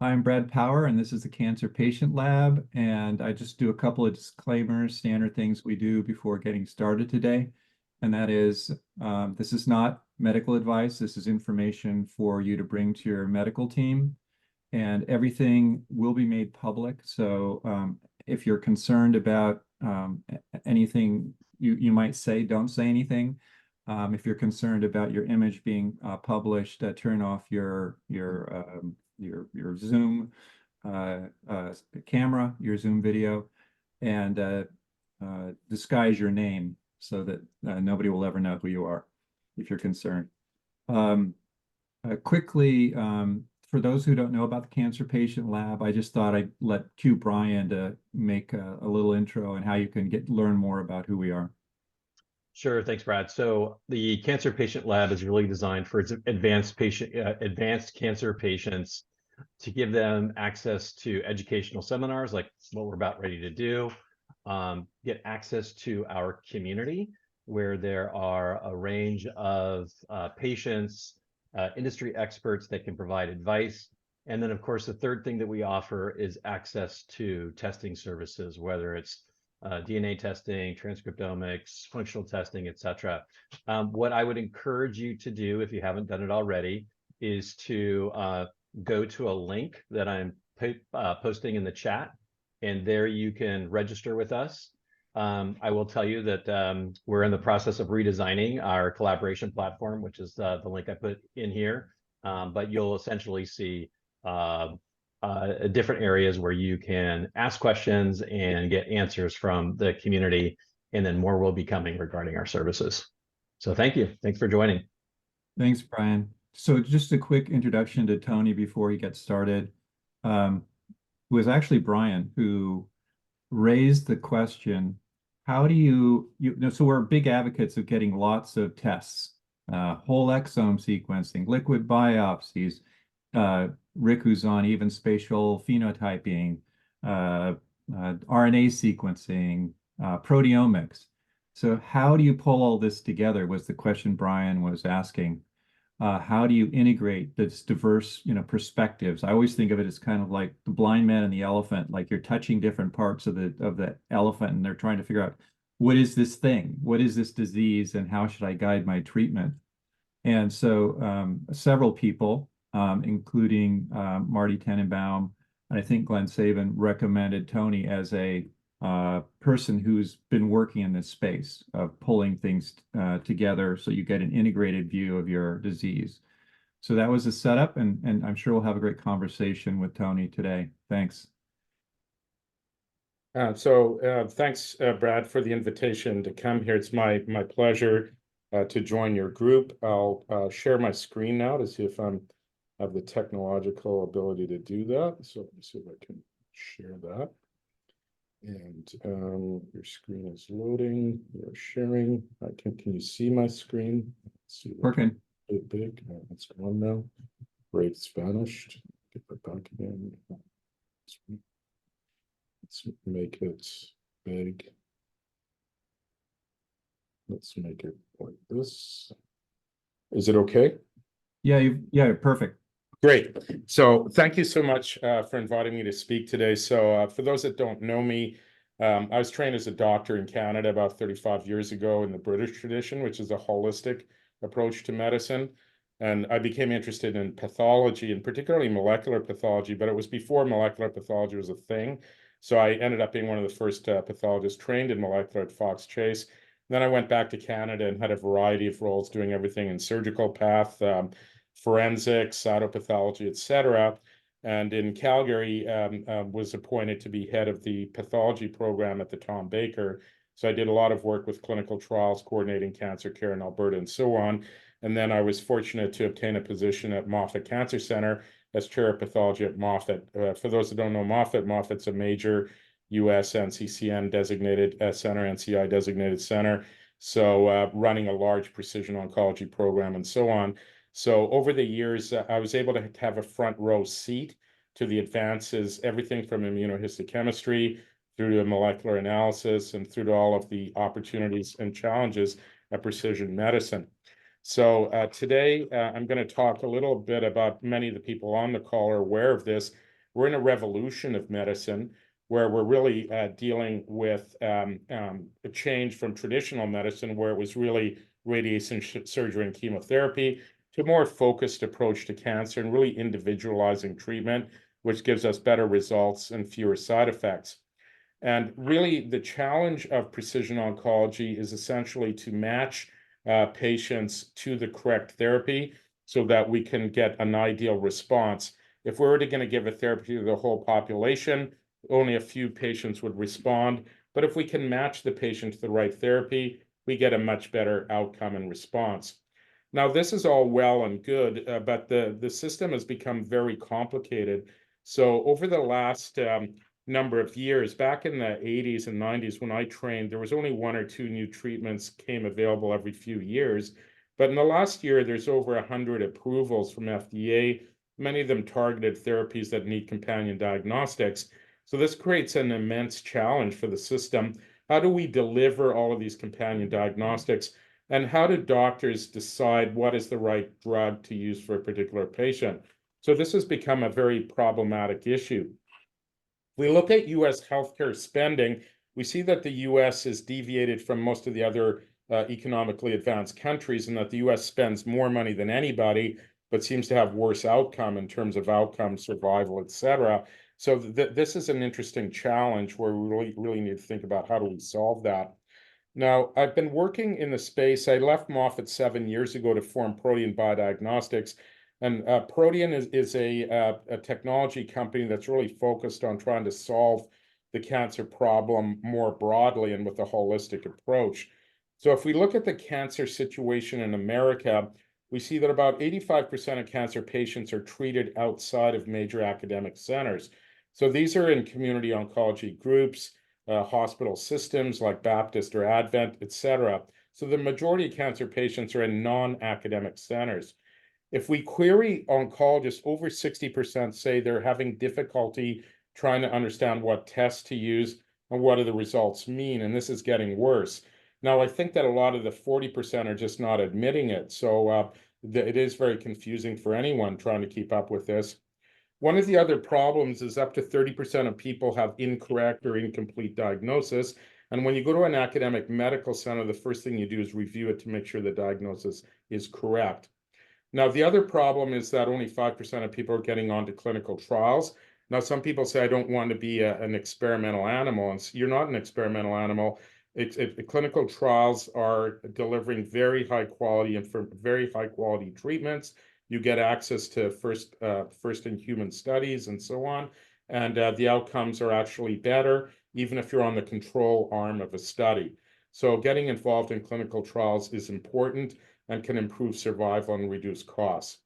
I'm Brad Power, and this is the Cancer Patient Lab. And I just do a couple of disclaimers, standard things we do before getting started today. And that is, this is not medical advice. This is information for you to bring to your medical team. And everything will be made public. So if you're concerned about anything you might say, don't say anything. If you're concerned about your image being published, turn off your Zoom camera, your Zoom video, and disguise your name so that nobody will ever know who you are if you're concerned. Um, quickly, for those who don't know about the Cancer Patient Lab, I just thought I'd let Q Brian to make a little intro and how you can learn more about who we are. Sure, thanks, Brad. So the Cancer Patient Lab is really designed for its advanced cancer patients to give them access to educational seminars like what we're about ready to do, get access to our community where there are a range of patients, industry experts that can provide advice. And then, of course, the third thing that we offer is access to testing services, whether it's DNA testing, transcriptomics, functional testing, et cetera. What I would encourage you to do, if you haven't done it already, is to go to a link that I'm posting in the chat, and there you can register with us. I will tell you that we're in the process of redesigning our collaboration platform, which is the link I put in here. But you'll essentially see different areas where you can ask questions and get answers from the community, and then more will be coming regarding our services. So thank you. Thanks for joining. Thanks, Brian. So just a quick introduction to Tony before he gets started. It was actually Brian who raised the question, how do so we're big advocates of getting lots of tests, whole exome sequencing, liquid biopsies, Rick who's on even spatial phenotyping, RNA sequencing, proteomics. So how do you pull all this together was the question Brian was asking. How do you integrate this diverse, perspectives? I always think of it as kind of like the blind man and the elephant, like you're touching different parts of the elephant and they're trying to figure out what is this thing? What is this disease and how should I guide my treatment? And so several people, including Marty Tenenbaum, and I think Glenn Sabin recommended Tony as a person who's been working in this space of pulling things together so you get an integrated view of your disease. So that was a setup, and I'm sure we'll have a great conversation with Tony today. Thanks. Thanks, Brad, for the invitation to come here. It's my pleasure to join your group. I'll share my screen now to see if I have the technological ability to do that. So let me see if I can share that. And your screen is loading. You're sharing. Can you see my screen? Let's see. Working. Big. It's gone now. Great. It's vanished. Get it back again. Let's make it big. Let's make it like this. Is it okay? Yeah, perfect. Great. So thank you so much for inviting me to speak today. So for those that don't know me, I was trained as a doctor in Canada about 35 years ago in the British tradition, which is a holistic approach to medicine. And I became interested in pathology and particularly molecular pathology, but it was before molecular pathology was a thing. So I ended up being one of the first pathologists trained in molecular at Fox Chase. Then I went back to Canada and had a variety of roles doing everything in surgical path, forensics, cytopathology, etc. And in Calgary, was appointed to be head of the pathology program at the Tom Baker. So I did a lot of work with clinical trials, coordinating cancer care in Alberta and so on. And then I was fortunate to obtain a position at Moffitt Cancer Center as chair of pathology at Moffitt. For those that don't know Moffitt, Moffitt's a major US NCCN designated center, NCI designated center. So running a large precision oncology program and so on. So over the years, I was able to have a front row seat to the advances, everything from immunohistochemistry through to molecular analysis and through to all of the opportunities and challenges of precision medicine. So today I'm going to talk a little bit about, many of the people on the call are aware of this. We're in a revolution of medicine where we're really dealing with a change from traditional medicine, where it was really radiation, surgery, and chemotherapy, to a more focused approach to cancer and really individualizing treatment, which gives us better results and fewer side effects. And really, the challenge of precision oncology is essentially to match patients to the correct therapy so that we can get an ideal response. If we were going to give a therapy to the whole population, only a few patients would respond. But if we can match the patient to the right therapy, we get a much better outcome and response. Now, this is all well and good, but the system has become very complicated. So over the last number of years, back in the 80s and 90s when I trained, there was only 1 or 2 new treatments came available every few years. But in the last year, there's over 100 approvals from FDA, many of them targeted therapies that need companion diagnostics. So this creates an immense challenge for the system. How do we deliver all of these companion diagnostics? And how do doctors decide what is the right drug to use for a particular patient? So this has become a very problematic issue. If we look at US healthcare spending, we see that the US is deviated from most of the other economically advanced countries, and that the US spends more money than anybody, but seems to have worse outcome in terms of outcome, survival, etc. So this is an interesting challenge where we really need to think about how do we solve that. Now, I've been working in the space. I left Moffitt 7 years ago to form Protean Biodiagnostics. And Protean is a technology company that's really focused on trying to solve the cancer problem more broadly and with a holistic approach. So if we look at the cancer situation in America, we see that about 85% of cancer patients are treated outside of major academic centers. So these are in community oncology groups, hospital systems like Baptist or Advent, etc. So the majority of cancer patients are in non-academic centers. If we query oncologists, over 60% say they're having difficulty trying to understand what tests to use and what do the results mean, and this is getting worse. Now, I think that a lot of the 40% are just not admitting it, so it is very confusing for anyone trying to keep up with this. One of the other problems is up to 30% of people have incorrect or incomplete diagnosis. And when you go to an academic medical center, the first thing you do is review it to make sure the diagnosis is correct. Now, the other problem is that only 5% of people are getting onto clinical trials. Now, some people say, I don't want to be an experimental animal. And you're not an experimental animal. Clinical trials are delivering very high quality and for very high quality treatments. You get access to first in human studies and so on. And the outcomes are actually better, even if you're on the control arm of a study. So getting involved in clinical trials is important and can improve survival and reduce costs.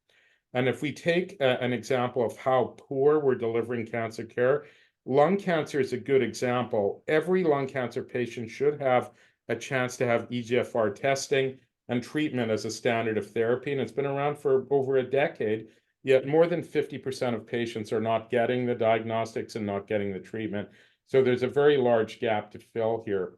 And if we take an example of how poor we're delivering cancer care, lung cancer is a good example. Every lung cancer patient should have a chance to have EGFR testing and treatment as a standard of therapy, and it's been around for over a decade, yet more than 50% of patients are not getting the diagnostics and not getting the treatment. So there's a very large gap to fill here.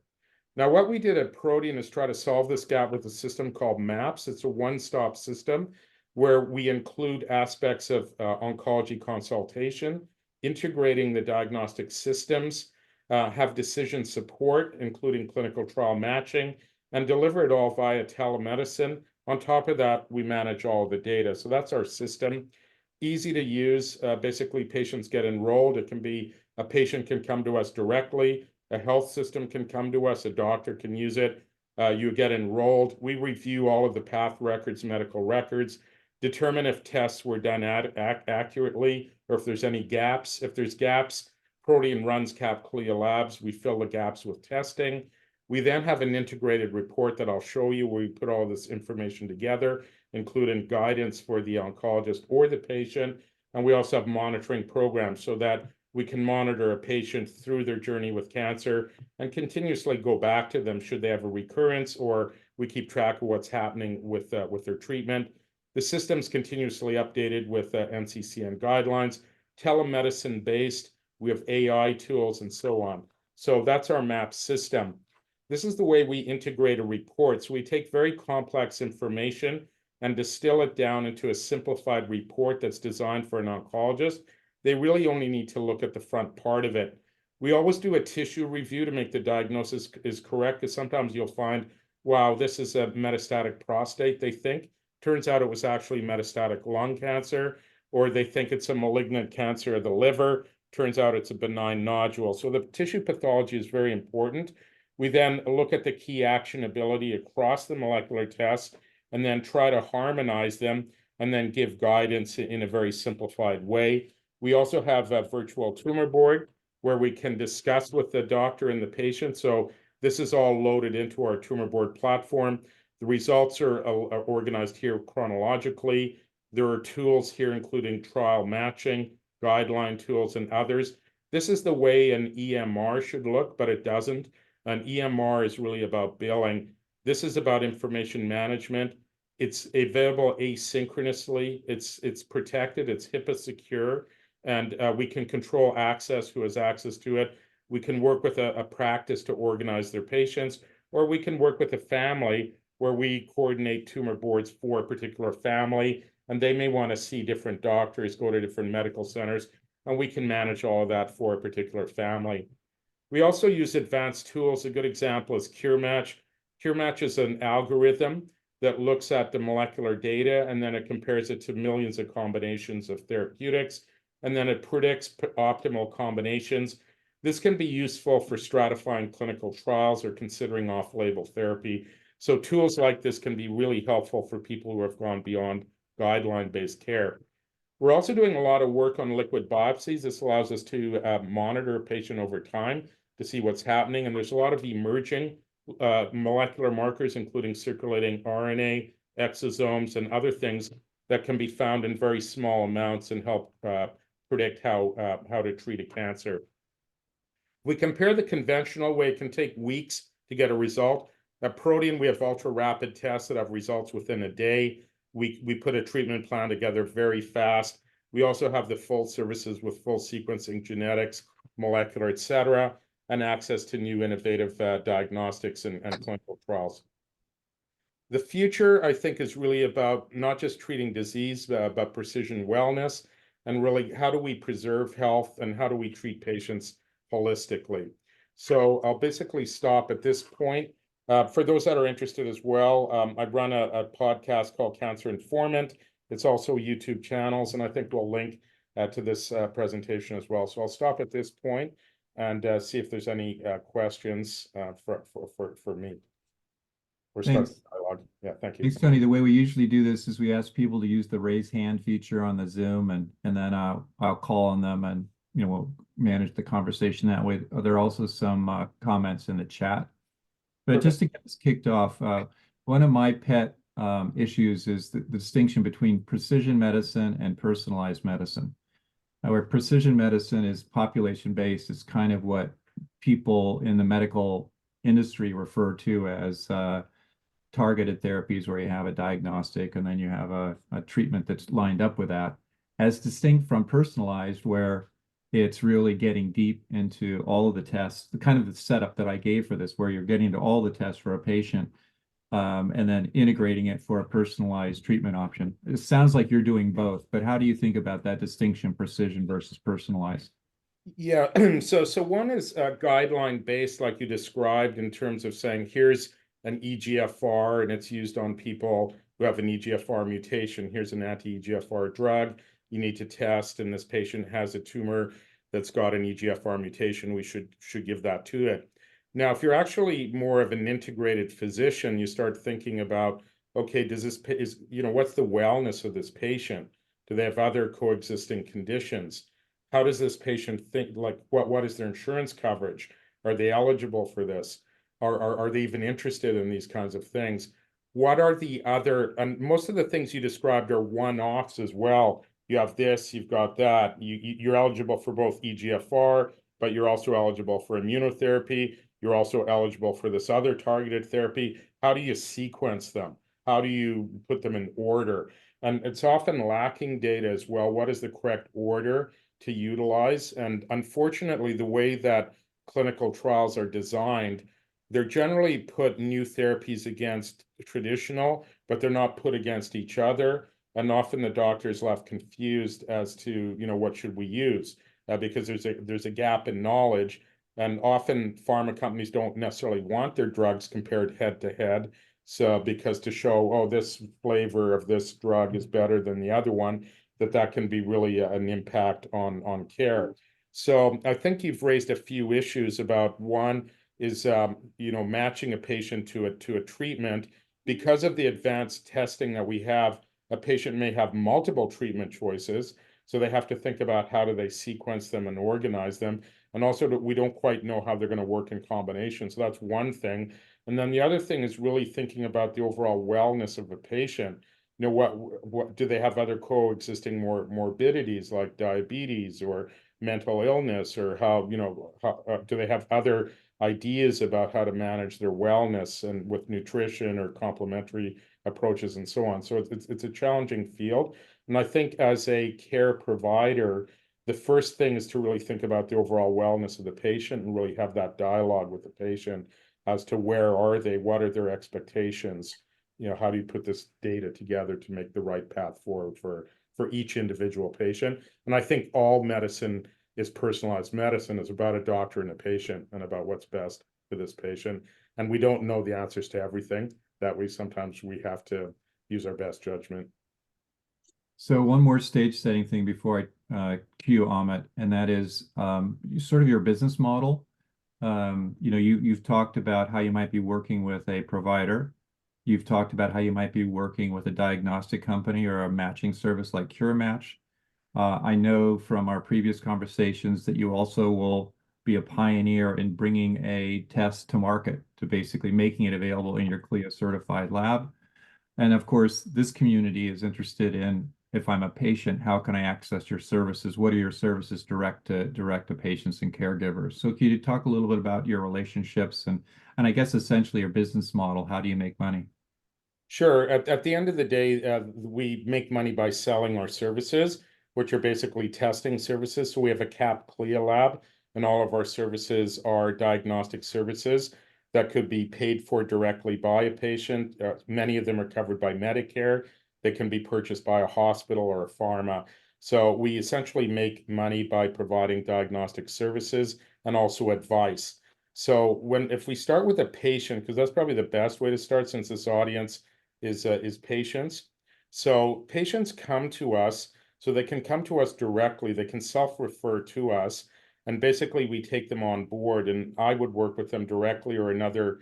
Now, what we did at Protean is try to solve this gap with a system called MAPS. It's a one-stop system where we include aspects of oncology consultation, integrating the diagnostic systems, have decision support, including clinical trial matching, and deliver it all via telemedicine. On top of that, we manage all of the data. So that's our system. Easy to use. Basically, patients get enrolled. It can be a patient can come to us directly. A health system can come to us. A doctor can use it. You get enrolled. We review all of the path records, medical records, determine if tests were done accurately or if there's any gaps. If there's gaps, Protean runs CAP-CLIA labs. We fill the gaps with testing. We then have an integrated report that I'll show you where we put all this information together, including guidance for the oncologist or the patient. And we also have monitoring programs so that we can monitor a patient through their journey with cancer and continuously go back to them should they have a recurrence, or we keep track of what's happening with their treatment. The system's continuously updated with NCCN guidelines, telemedicine based. We have AI tools and so on. So that's our MAP system. This is the way we integrate a report. So we take very complex information and distill it down into a simplified report that's designed for an oncologist, they really only need to look at the front part of it. We always do a tissue review to make the diagnosis is correct, because sometimes you'll find, wow, this is a metastatic prostate, they think. Turns out it was actually metastatic lung cancer, or they think it's a malignant cancer of the liver. Turns out it's a benign nodule. So the tissue pathology is very important. We then look at the key actionability across the molecular tests and then try to harmonize them and then give guidance in a very simplified way. We also have a virtual tumor board where we can discuss with the doctor and the patient. So this is all loaded into our tumor board platform. The results are organized here chronologically. There are tools here, including trial matching, guideline tools, and others. This is the way an EMR should look, but it doesn't. An EMR is really about billing. This is about information management. It's available asynchronously. It's protected. It's HIPAA secure, and we can control access, who has access to it. We can work with a practice to organize their patients, or we can work with a family where we coordinate tumor boards for a particular family, and they may want to see different doctors, go to different medical centers, and we can manage all of that for a particular family. We also use advanced tools. A good example is CureMatch. CureMatch is an algorithm that looks at the molecular data, and then it compares it to millions of combinations of therapeutics, and then it predicts optimal combinations. This can be useful for stratifying clinical trials or considering off-label therapy. So tools like this can be really helpful for people who have gone beyond guideline-based care. We're also doing a lot of work on liquid biopsies. This allows us to monitor a patient over time to see what's happening. And there's a lot of emerging molecular markers, including circulating RNA, exosomes, and other things that can be found in very small amounts and help predict how to treat a cancer. We compare the conventional way. It can take weeks to get a result. At Protein, we have ultra-rapid tests that have results within a day. We put a treatment plan together very fast. We also have the full services with full sequencing, genetics, molecular, et cetera, and access to new innovative diagnostics and clinical trials. The future, I think, is really about not just treating disease, but precision wellness, and really how do we preserve health and how do we treat patients holistically. So I'll basically stop at this point. For those that are interested as well, I run a podcast called Cancer Informant. It's also YouTube channels, and I think we'll link to this presentation as well. So I'll stop at this point and see if there's any questions for me. Or start the dialogue. Yeah, thank you. Thanks, Tony. The way we usually do this is we ask people to use the raise hand feature on the Zoom, and then I'll call on them, and we'll manage the conversation that way. There are also some comments in the chat. But just to get this kicked off, one of my pet issues is the distinction between precision medicine and personalized medicine. Where precision medicine is population-based, it's kind of what people in the medical industry refer to as targeted therapies, where you have a diagnostic and then you have a treatment that's lined up with that, as distinct from personalized, where it's really getting deep into all of the tests, the kind of the setup that I gave for this, where you're getting into all the tests for a patient, and then integrating it for a personalized treatment option. It sounds like you're doing both, but how do you think about that distinction, precision versus personalized? Yeah, so one is guideline based, like you described, in terms of saying, here's an EGFR, and it's used on people who have an EGFR mutation. Here's an anti-EGFR drug you need to test, and this patient has a tumor that's got an EGFR mutation. We should give that to it. Now, if you're actually more of an integrated physician, you start thinking about, okay, what's the wellness of this patient? Do they have other coexisting conditions? How does this patient think, like, what is their insurance coverage? Are they eligible for this? Are they even interested in these kinds of things? What are the other, and most of the things you described are one-offs as well. You have this, you've got that. You're eligible for both EGFR, but you're also eligible for immunotherapy. You're also eligible for this other targeted therapy. How do you sequence them? How do you put them in order? And it's often lacking data as well. What is the correct order to utilize? And unfortunately, the way that clinical trials are designed, they're generally put new therapies against traditional, but they're not put against each other. And often the doctor is left confused as to, what should we use? Because there's a gap in knowledge. And often pharma companies don't necessarily want their drugs compared head to head. So because to show, oh, this flavor of this drug is better than the other one, that can be really an impact on care. So I think you've raised a few issues about one is matching a patient to a treatment. Because of the advanced testing that we have, a patient may have multiple treatment choices. So they have to think about how do they sequence them and organize them. And also we don't quite know how they're going to work in combination. So that's one thing. And then the other thing is really thinking about the overall wellness of a patient. What do they have other coexisting morbidities like diabetes or mental illness, or how do they have other ideas about how to manage their wellness and with nutrition or complementary approaches and so on. So it's a challenging field. And I think as a care provider, the first thing is to really think about the overall wellness of the patient and really have that dialogue with the patient as to where are they, what are their expectations, how do you put this data together to make the right path forward for each individual patient. And I think all medicine is personalized medicine. Is about a doctor and a patient and about what's best for this patient. And we don't know the answers to everything. That way, sometimes we have to use our best judgment. So one more stage setting thing before I cue Amit, and that is sort of your business model. You've talked about how you might be working with a provider. You've talked about how you might be working with a diagnostic company or a matching service like CureMatch. I know from our previous conversations that you also will be a pioneer in bringing a test to market, to basically making it available in your CLIA certified lab. And of course, this community is interested in, if I'm a patient, how can I access your services? What are your services direct to patients and caregivers? So can you talk a little bit about your relationships and I guess essentially your business model? How do you make money? Sure. At the end of the day, we make money by selling our services, which are basically testing services. So we have a CAP CLIA lab, and all of our services are diagnostic services that could be paid for directly by a patient. Many of them are covered by Medicare. They can be purchased by a hospital or a pharma. So we essentially make money by providing diagnostic services and also advice. So if we start with a patient, because that's probably the best way to start, since this audience is patients. So patients come to us, so they can come to us directly. They can self-refer to us, and basically we take them on board. And I would work with them directly, or another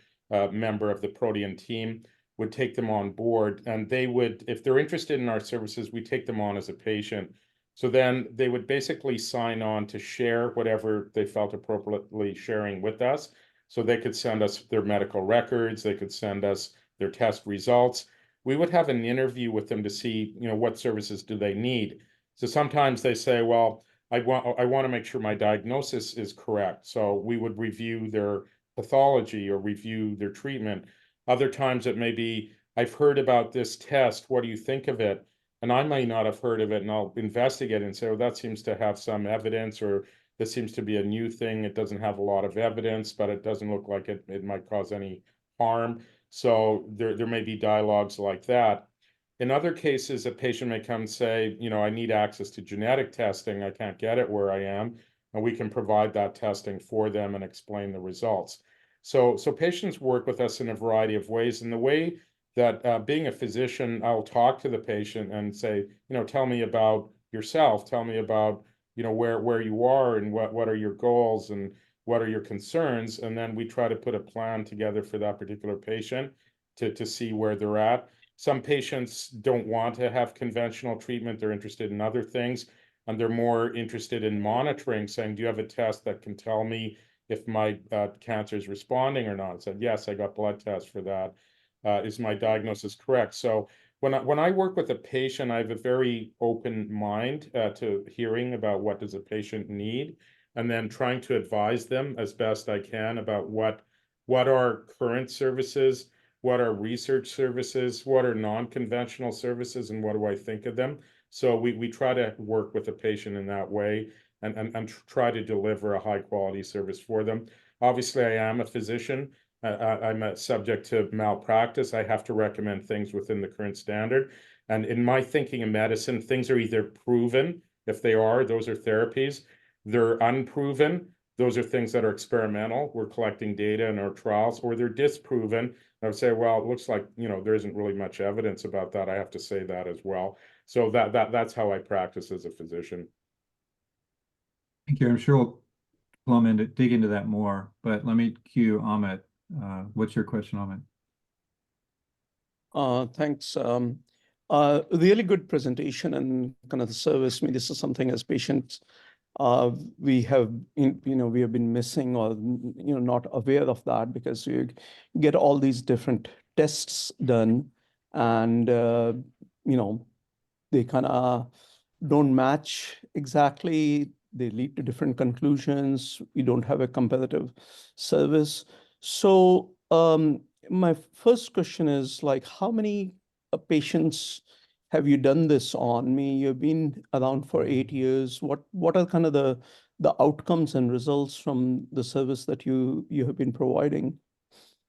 member of the Protean team would take them on board. And they would, if they're interested in our services, we take them on as a patient. So then they would basically sign on to share whatever they felt appropriately sharing with us. So they could send us their medical records, they could send us their test results. We would have an interview with them to see, what services do they need. So sometimes they say, well, I want to make sure my diagnosis is correct. So we would review their pathology or review their treatment. Other times it may be, I've heard about this test. What do you think of it? And I may not have heard of it, and I'll investigate and say, oh, that seems to have some evidence, or this seems to be a new thing. It doesn't have a lot of evidence, but it doesn't look like it might cause any harm. So there may be dialogues like that. In other cases, a patient may come and say, I need access to genetic testing. I can't get it where I am. And we can provide that testing for them and explain the results. So patients work with us in a variety of ways. And the way that being a physician, I'll talk to the patient and say, tell me about yourself. Tell me about, where you are and what are your goals and what are your concerns, and then we try to put a plan together for that particular patient to see where they're at. Some patients don't want to have conventional treatment. They're interested in other things, and they're more interested in monitoring, saying, do you have a test that can tell me if my cancer is responding or not? I said, yes, I got blood tests for that. Is my diagnosis correct? So when I work with a patient, I have a very open mind to hearing about what does a patient need, and then trying to advise them as best I can about what are current services, what are research services, what are non-conventional services, and what do I think of them. So we try to work with the patient in that way, and try to deliver a high quality service for them. Obviously, I am a physician, I'm subject to malpractice. I have to recommend things within the current standard. And in my thinking in medicine, things are either proven. If they are, those are therapies. They're unproven. Those are things that are experimental. We're collecting data in our trials, or they're disproven. I would say, well, it looks like, there isn't really much evidence about that. I have to say that as well. So that's how I practice as a physician. Thank you. I'm sure we'll dig into that more, but let me cue Amit. What's your question, Amit? Thanks. Really good presentation and kind of the service. I mean, this is something as patients we have been missing or not aware of that, because you get all these different tests done, and they kind of don't match exactly. They lead to different conclusions. We don't have a competitive service. So my first question is, like, how many patients have you done this on? Me, you've been around for 8 years. What are kind of the outcomes and results from the service that you have been providing?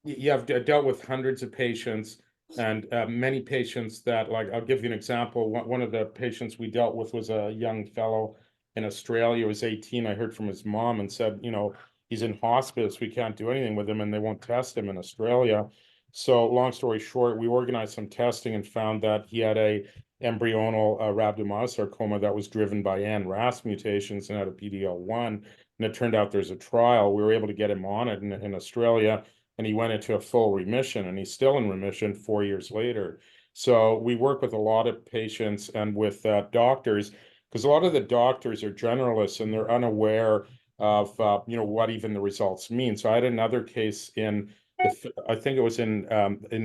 Yeah, I've dealt with hundreds of patients, and many patients that, like, I'll give you an example. One of the patients we dealt with was a young fellow in Australia. He was 18. I heard from his mom and said, he's in hospice. We can't do anything with him, and they won't test him in Australia. So long story short, we organized some testing and found that he had a embryonal rhabdomyosarcoma that was driven by NRAS mutations and had a PD-L1. And it turned out there's a trial. We were able to get him on it in Australia, and he went into a full remission, and he's still in remission 4 years later. So we work with a lot of patients and with doctors, because a lot of the doctors are generalists and they're unaware of what even the results mean. So I had another case I think it was in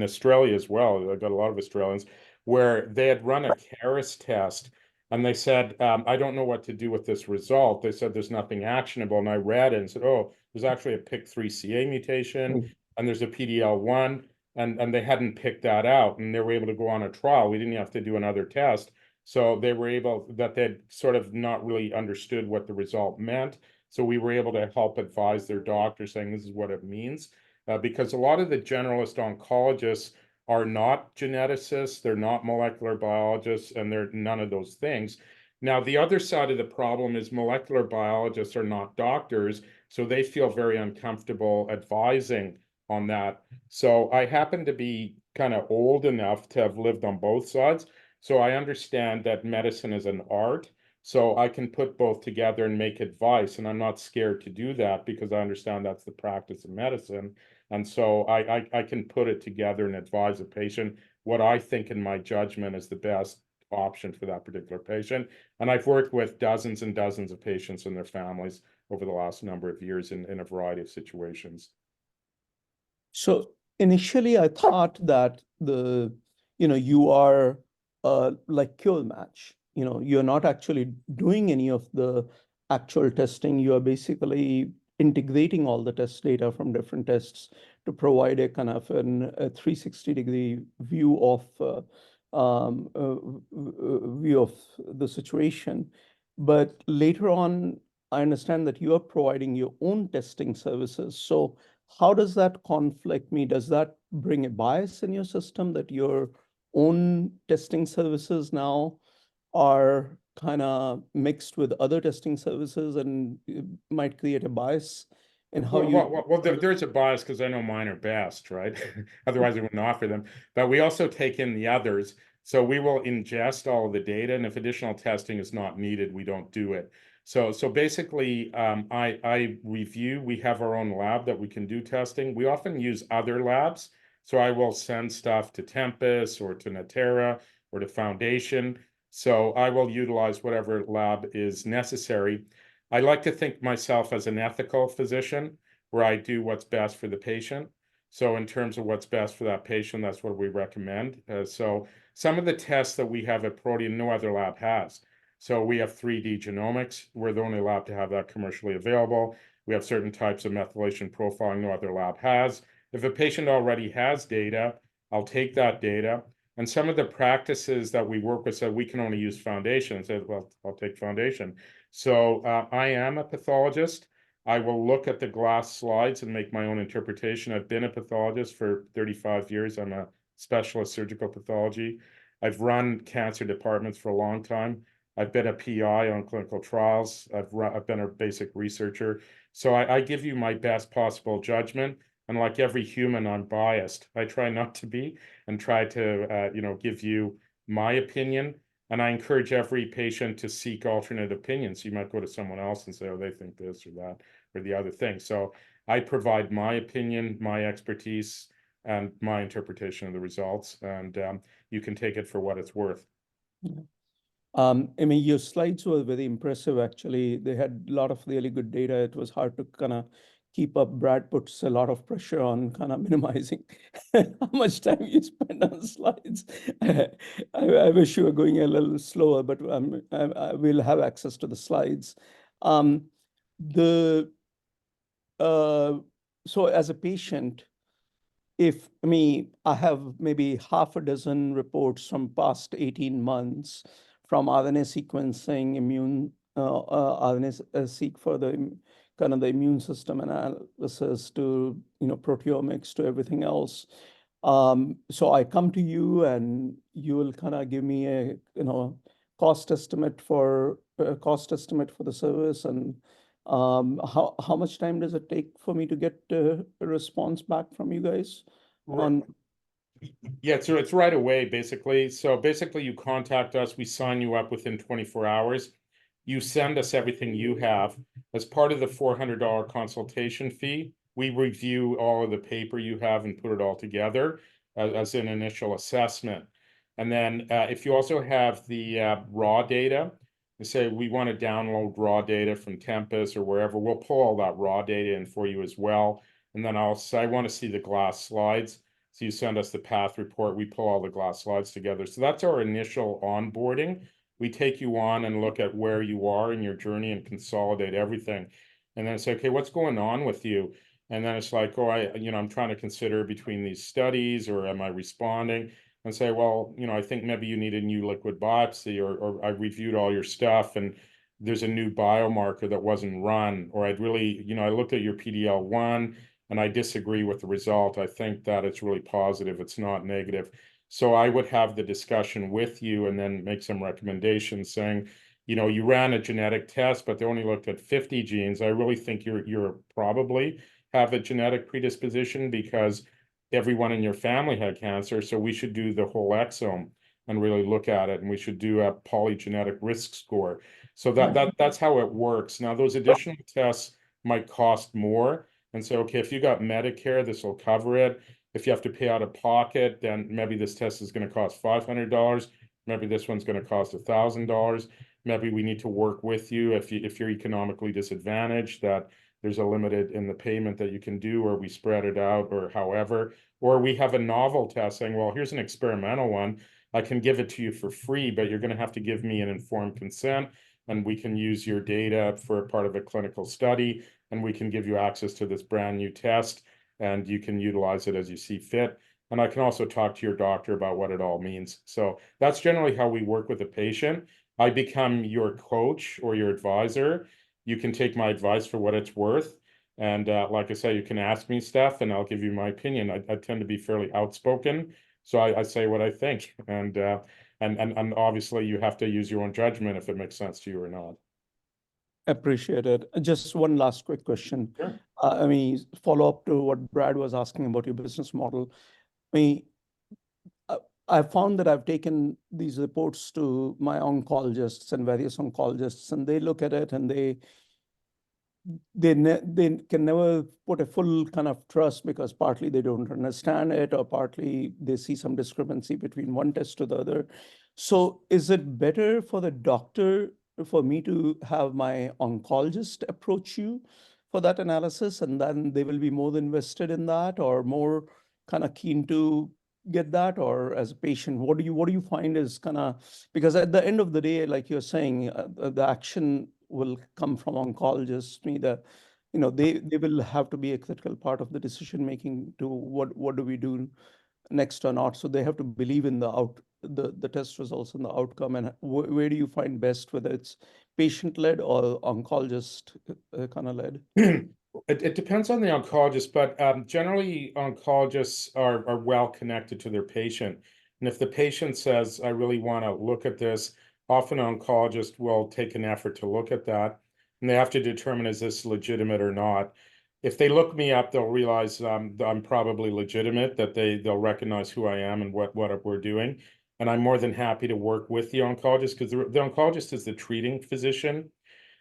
Australia as well. I got a lot of Australians where they had run a Caris test, and they said, I don't know what to do with this result. They said there's nothing actionable, and I read it and said, oh, there's actually a PIK3CA mutation, and there's a PD-L1, and they hadn't picked that out, and they were able to go on a trial. We didn't have to do another test. So they were able, that they'd sort of not really understood what the result meant. So we were able to help advise their doctor, saying this is what it means. Because a lot of the generalist oncologists are not geneticists, they're not molecular biologists, and they're none of those things. Now, the other side of the problem is molecular biologists are not doctors, so they feel very uncomfortable advising on that. So I happen to be kind of old enough to have lived on both sides. So I understand that medicine is an art. So I can put both together and make advice, and I'm not scared to do that because I understand that's the practice of medicine. And so I can put it together and advise a patient what I think in my judgment is the best option for that particular patient. And I've worked with dozens and dozens of patients and their families over the last number of years in a variety of situations. So initially I thought that you are like cure match. You're not actually doing any of the actual testing. You are basically integrating all the test data from different tests to provide a kind of a 360-degree view of the situation. But later on, I understand that you are providing your own testing services. So how does that conflict me? Does that bring a bias in your system that your own testing services now are kind of mixed with other testing services, and it might create a bias in how there's a bias because I know mine are best, right? Otherwise I wouldn't offer them. But we also take in the others. So we will ingest all of the data, and if additional testing is not needed, we don't do it. So basically, I review. We have our own lab that we can do testing. We often use other labs. So I will send stuff to Tempus or to Natera or to Foundation. So I will utilize whatever lab is necessary. I like to think myself as an ethical physician, where I do what's best for the patient. So in terms of what's best for that patient, that's what we recommend. So some of the tests that we have at Protein, no other lab has. So we have 3D genomics. We're the only lab to have that commercially available. We have certain types of methylation profiling no other lab has. If a patient already has data, I'll take that data. And some of the practices that we work with said we can only use Foundation. I said, well, I'll take Foundation. So I am a pathologist. I will look at the glass slides and make my own interpretation. I've been a pathologist for 35 years. I'm a specialist surgical pathology. I've run cancer departments for a long time. I've been a PI on clinical trials. I've been a basic researcher. So I give you my best possible judgment. And like every human, I'm biased. I try not to be and try to, give you my opinion. And I encourage every patient to seek alternate opinions. You might go to someone else and say, oh, they think this or that or the other thing. So I provide my opinion, my expertise, and my interpretation of the results. And you can take it for what it's worth. Yeah. I mean, your slides were very impressive, actually. They had a lot of really good data. It was hard to kind of keep up. Brad puts a lot of pressure on kind of minimizing how much time you spend on slides. I wish you were going a little slower, but I will have access to the slides. So as a patient, I have maybe half a dozen reports from past 18 months from RNA sequencing, RNA-seq for the kind of the immune system analysis to, proteomics to everything else. So I come to you and you will kind of give me a, cost estimate for the service, and how much time does it take for me to get a response back from you guys on? Yeah, so it's right away, basically. So basically, you contact us, we sign you up within 24 hours. You send us everything you have. As part of the $400 consultation fee, we review all of the paper you have and put it all together as an initial assessment. And then if you also have the raw data, you say we want to download raw data from Tempus or wherever, we'll pull all that raw data in for you as well. And then I'll say, I want to see the glass slides. So you send us the path report, we pull all the glass slides together. So that's our initial onboarding. We take you on and look at where you are in your journey and consolidate everything. And then say, okay, what's going on with you? And then it's like, oh, I'm trying to consider between these studies, or am I responding? And say, well, I think maybe you need a new liquid biopsy, or I reviewed all your stuff and there's a new biomarker that wasn't run, or I looked at your PD-L1 and I disagree with the result. I think that it's really positive. It's not negative. So I would have the discussion with you and then make some recommendations saying, you ran a genetic test, but they only looked at 50 genes. I really think you're probably have a genetic predisposition because everyone in your family had cancer. So we should do the whole exome and really look at it. And we should do a polygenetic risk score. So that's how it works. Now, those additional tests might cost more. And so, okay, if you got Medicare, this will cover it. If you have to pay out of pocket, then maybe this test is going to cost $500. Maybe this one's going to cost $1,000. Maybe we need to work with you if you're economically disadvantaged, that there's a limited in the payment that you can do, or we spread it out, or however. Or we have a novel test saying, well, here's an experimental one. I can give it to you for free, but you're going to have to give me an informed consent, and we can use your data for part of a clinical study, and we can give you access to this brand new test, and you can utilize it as you see fit. And I can also talk to your doctor about what it all means. So that's generally how we work with a patient. I become your coach or your advisor. You can take my advice for what it's worth. And like I say, you can ask me stuff and I'll give you my opinion. I tend to be fairly outspoken. So I say what I think. And obviously you have to use your own judgment if it makes sense to you or not. Appreciate it. Just one last quick question. Sure. Follow up to what Brad was asking about your business model. I found that I've taken these reports to my oncologists and various oncologists, and they look at it and they can never put a full kind of trust, because partly they don't understand it, or partly they see some discrepancy between one test to the other. So is it better for the doctor for me to have my oncologist approach you for that analysis, and then they will be more invested in that, or more kind of keen to get that? Or as a patient, what do you find is kind of, because at the end of the day, like you're saying, the action will come from oncologists. They will have to be a critical part of the decision making to what do we do next or not. So they have to believe in the test results and the outcome. And where do you find best, whether it's patient-led or oncologist kind of led? It depends on the oncologist, but generally oncologists are well connected to their patient. And if the patient says, I really want to look at this, often an oncologist will take an effort to look at that. And they have to determine, is this legitimate or not? If they look me up, they'll realize I'm probably legitimate, that they'll recognize who I am and what we're doing. And I'm more than happy to work with the oncologist, because the oncologist is the treating physician.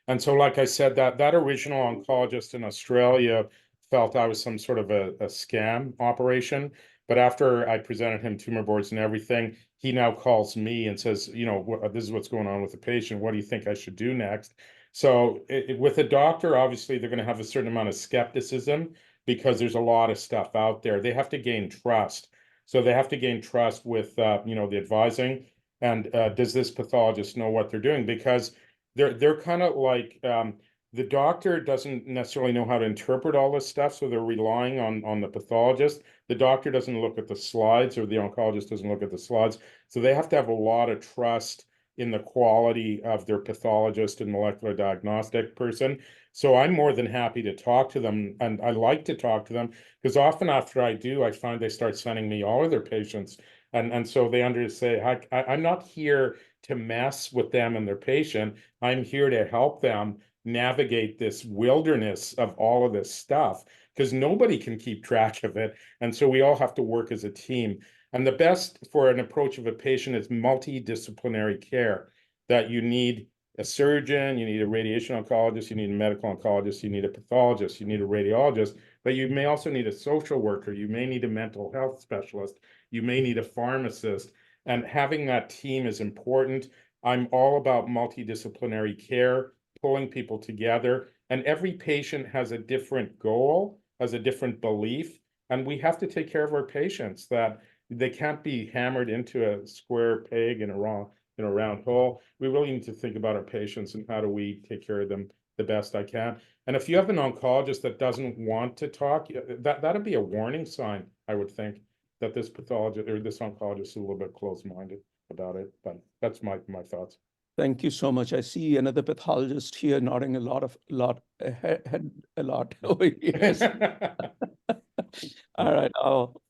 And so, like I said, that original oncologist in Australia felt I was some sort of a scam operation. But after I presented him tumor boards and everything, he now calls me and says, this is what's going on with the patient. What do you think I should do next? So with a doctor, obviously, they're going to have a certain amount of skepticism because there's a lot of stuff out there. They have to gain trust. So they have to gain trust with, the advising. And does this pathologist know what they're doing? Because they're kind of like the doctor doesn't necessarily know how to interpret all this stuff, so they're relying on the pathologist. The doctor doesn't look at the slides, or the oncologist doesn't look at the slides, so they have to have a lot of trust in the quality of their pathologist and molecular diagnostic person. So I'm more than happy to talk to them, and I like to talk to them because often after I do, I find they start sending me all of their patients, and so they understand I'm not here to mess with them and their patient. I'm here to help them navigate this wilderness of all of this stuff, because nobody can keep track of it. And so we all have to work as a team. And the best for an approach of a patient is multidisciplinary care, that you need a surgeon, you need a radiation oncologist, you need a medical oncologist, you need a pathologist, you need a radiologist, but you may also need a social worker, you may need a mental health specialist, you may need a pharmacist. And having that team is important. I'm all about multidisciplinary care, pulling people together. And every patient has a different goal, has a different belief. And we have to take care of our patients, that they can't be hammered into a square peg in a round hole. We really need to think about our patients and how do we take care of them the best I can. And if you have an oncologist that doesn't want to talk, that'd be a warning sign, I would think, that this pathologist or this oncologist is a little bit close-minded about it. But that's my thoughts. Thank you so much. I see another pathologist here nodding a lot over here. All right.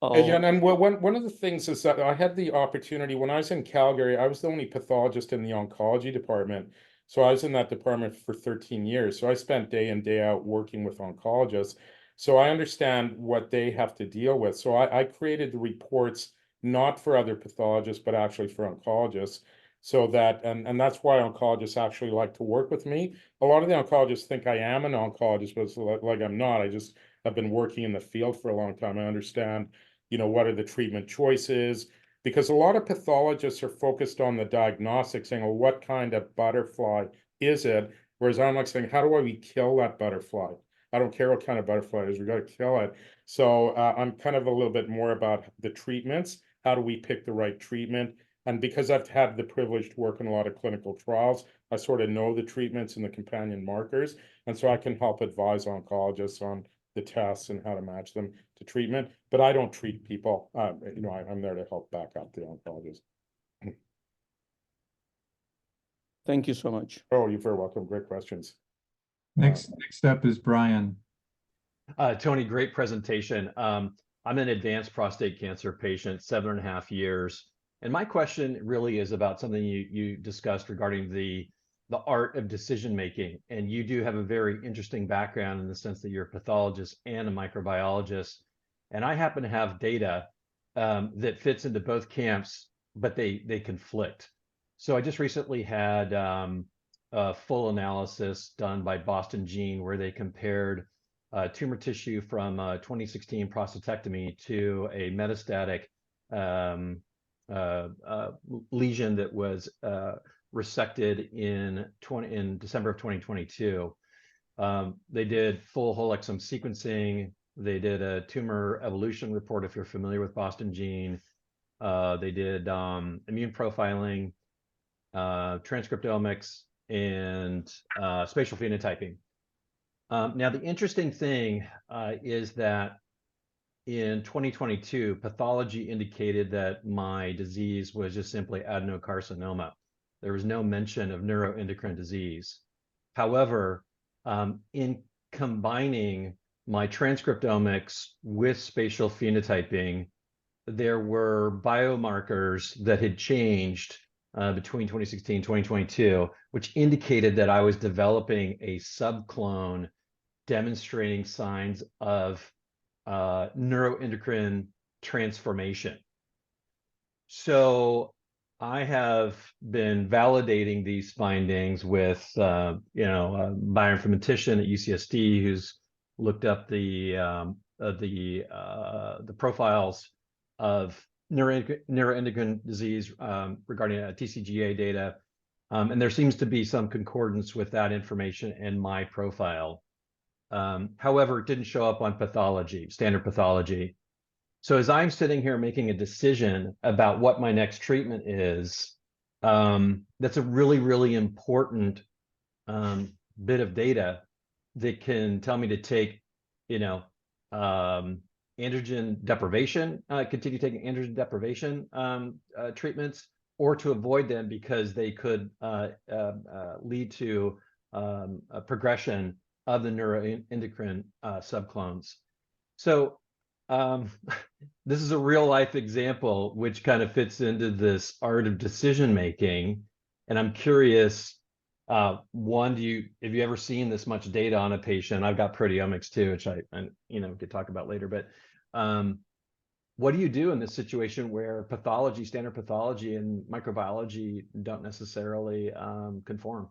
And one of the things is that I had the opportunity when I was in Calgary. I was the only pathologist in the oncology department. So I was in that department for 13 years. So I spent day in, day out working with oncologists. So I understand what they have to deal with. So I created the reports not for other pathologists, but actually for oncologists. So that, and that's why oncologists actually like to work with me. A lot of the oncologists think I am an oncologist, but it's like I'm not. I've been working in the field for a long time. I understand, what are the treatment choices, because a lot of pathologists are focused on the diagnostics, saying, well, what kind of butterfly is it? Whereas I'm like saying, how do we kill that butterfly? I don't care what kind of butterfly it is, we got to kill it. So I'm kind of a little bit more about the treatments. How do we pick the right treatment? And because I've had the privilege to work in a lot of clinical trials, I sort of know the treatments and the companion markers. And so I can help advise oncologists on the tests and how to match them to treatment. But I don't treat people. I'm there to help back up the oncologist. Thank you so much. Oh, you're very welcome. Great questions. Next up is Brian. Tony, great presentation. I'm an advanced prostate cancer patient, 7.5 years. And my question really is about something you discussed regarding the art of decision making. And you do have a very interesting background in the sense that you're a pathologist and a microbiologist. And I happen to have data that fits into both camps, but they conflict. So I just recently had a full analysis done by Boston Gene where they compared tumor tissue from 2016 prostatectomy to a metastatic lesion that was resected in December of 2022. They did full whole exome sequencing. They did a tumor evolution report, if you're familiar with Boston Gene. They did immune profiling, transcriptomics, and spatial phenotyping. Now, the interesting thing is that in 2022, pathology indicated that my disease was just simply adenocarcinoma. There was no mention of neuroendocrine disease. However, in combining my transcriptomics with spatial phenotyping, there were biomarkers that had changed between 2016 and 2022, which indicated that I was developing a subclone demonstrating signs of neuroendocrine transformation. So I have been validating these findings with, a bioinformatician at UCSD who's looked up the profiles of neuroendocrine disease regarding TCGA data, and there seems to be some concordance with that information in my profile. However, it didn't show up on pathology, standard pathology. So as I'm sitting here making a decision about what my next treatment is, that's a really, really important bit of data that can tell me to take, androgen deprivation, continue taking androgen deprivation treatments, or to avoid them because they could lead to a progression of the neuroendocrine subclones. So this is a real life example which kind of fits into this art of decision making, and I'm curious, one, have you ever seen this much data on a patient? I've got proteomics too, which I could talk about later, but what do you do in this situation where pathology, standard pathology and microbiology don't necessarily conform?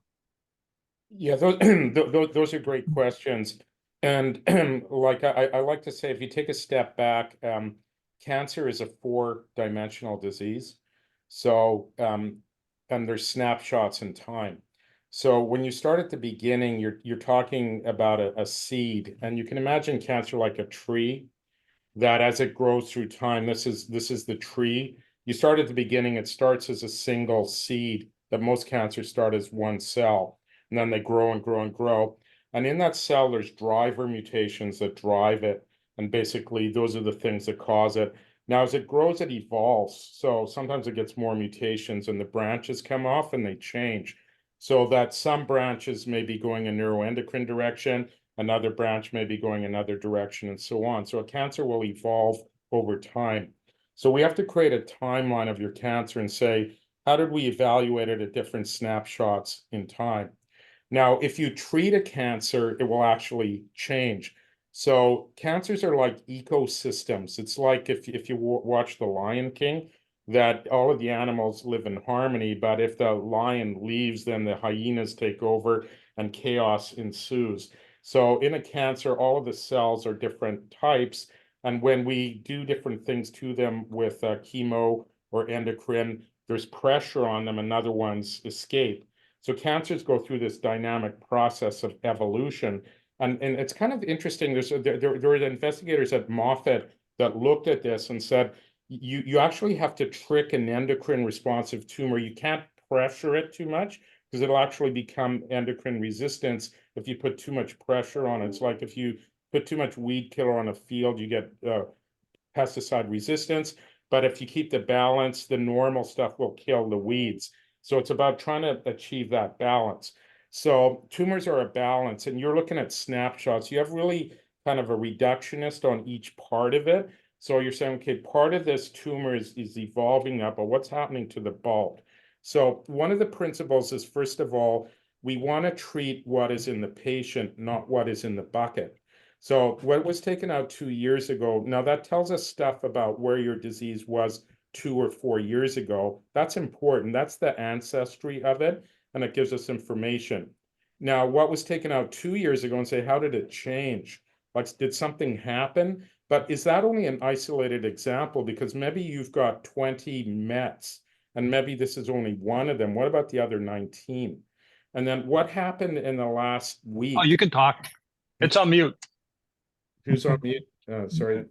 Yeah, those are great questions. And like I like to say, if you take a step back, cancer is a 4-dimensional disease. So, and there's snapshots in time. So when you start at the beginning, you're talking about a seed, and you can imagine cancer like a tree, that as it grows through time, this is the tree. You start at the beginning, it starts as a single seed, that most cancers start as one cell, and then they grow and grow and grow. And in that cell, there's driver mutations that drive it. And basically, those are the things that cause it. Now, as it grows, it evolves. So sometimes it gets more mutations and the branches come off and they change. So that some branches may be going a neuroendocrine direction, another branch may be going another direction, and so on. So a cancer will evolve over time. So we have to create a timeline of your cancer and say, how did we evaluate it at different snapshots in time? Now, if you treat a cancer, it will actually change. So cancers are like ecosystems. It's like if you watch The Lion King, that all of the animals live in harmony, but if the lion leaves, then the hyenas take over and chaos ensues. So in a cancer, all of the cells are different types. And when we do different things to them with chemo or endocrine, there's pressure on them and other ones escape. So cancers go through this dynamic process of evolution. And it's kind of interesting. There were investigators at Moffitt that looked at this and said, you actually have to trick an endocrine responsive tumor. You can't pressure it too much because it'll actually become endocrine resistance if you put too much pressure on it. It's like if you put too much weed killer on a field, you get pesticide resistance. But if you keep the balance, the normal stuff will kill the weeds. So it's about trying to achieve that balance. So tumors are a balance, and you're looking at snapshots. You have really kind of a reductionist on each part of it. So you're saying, okay, part of this tumor is evolving up, but what's happening to the bulk? So one of the principles is, first of all, we want to treat what is in the patient, not what is in the bucket. So what was taken out 2 years ago, now that tells us stuff about where your disease was 2 or 4 years ago. That's important. That's the ancestry of it, and it gives us information. Now, what was taken out 2 years ago, and say, how did it change? Like, did something happen? But is that only an isolated example? Because maybe you've got 20 Mets, and maybe this is only one of them. What about the other 19? And then what happened in the last week? Oh, you can talk. It's on mute. Who's on mute? Sorry.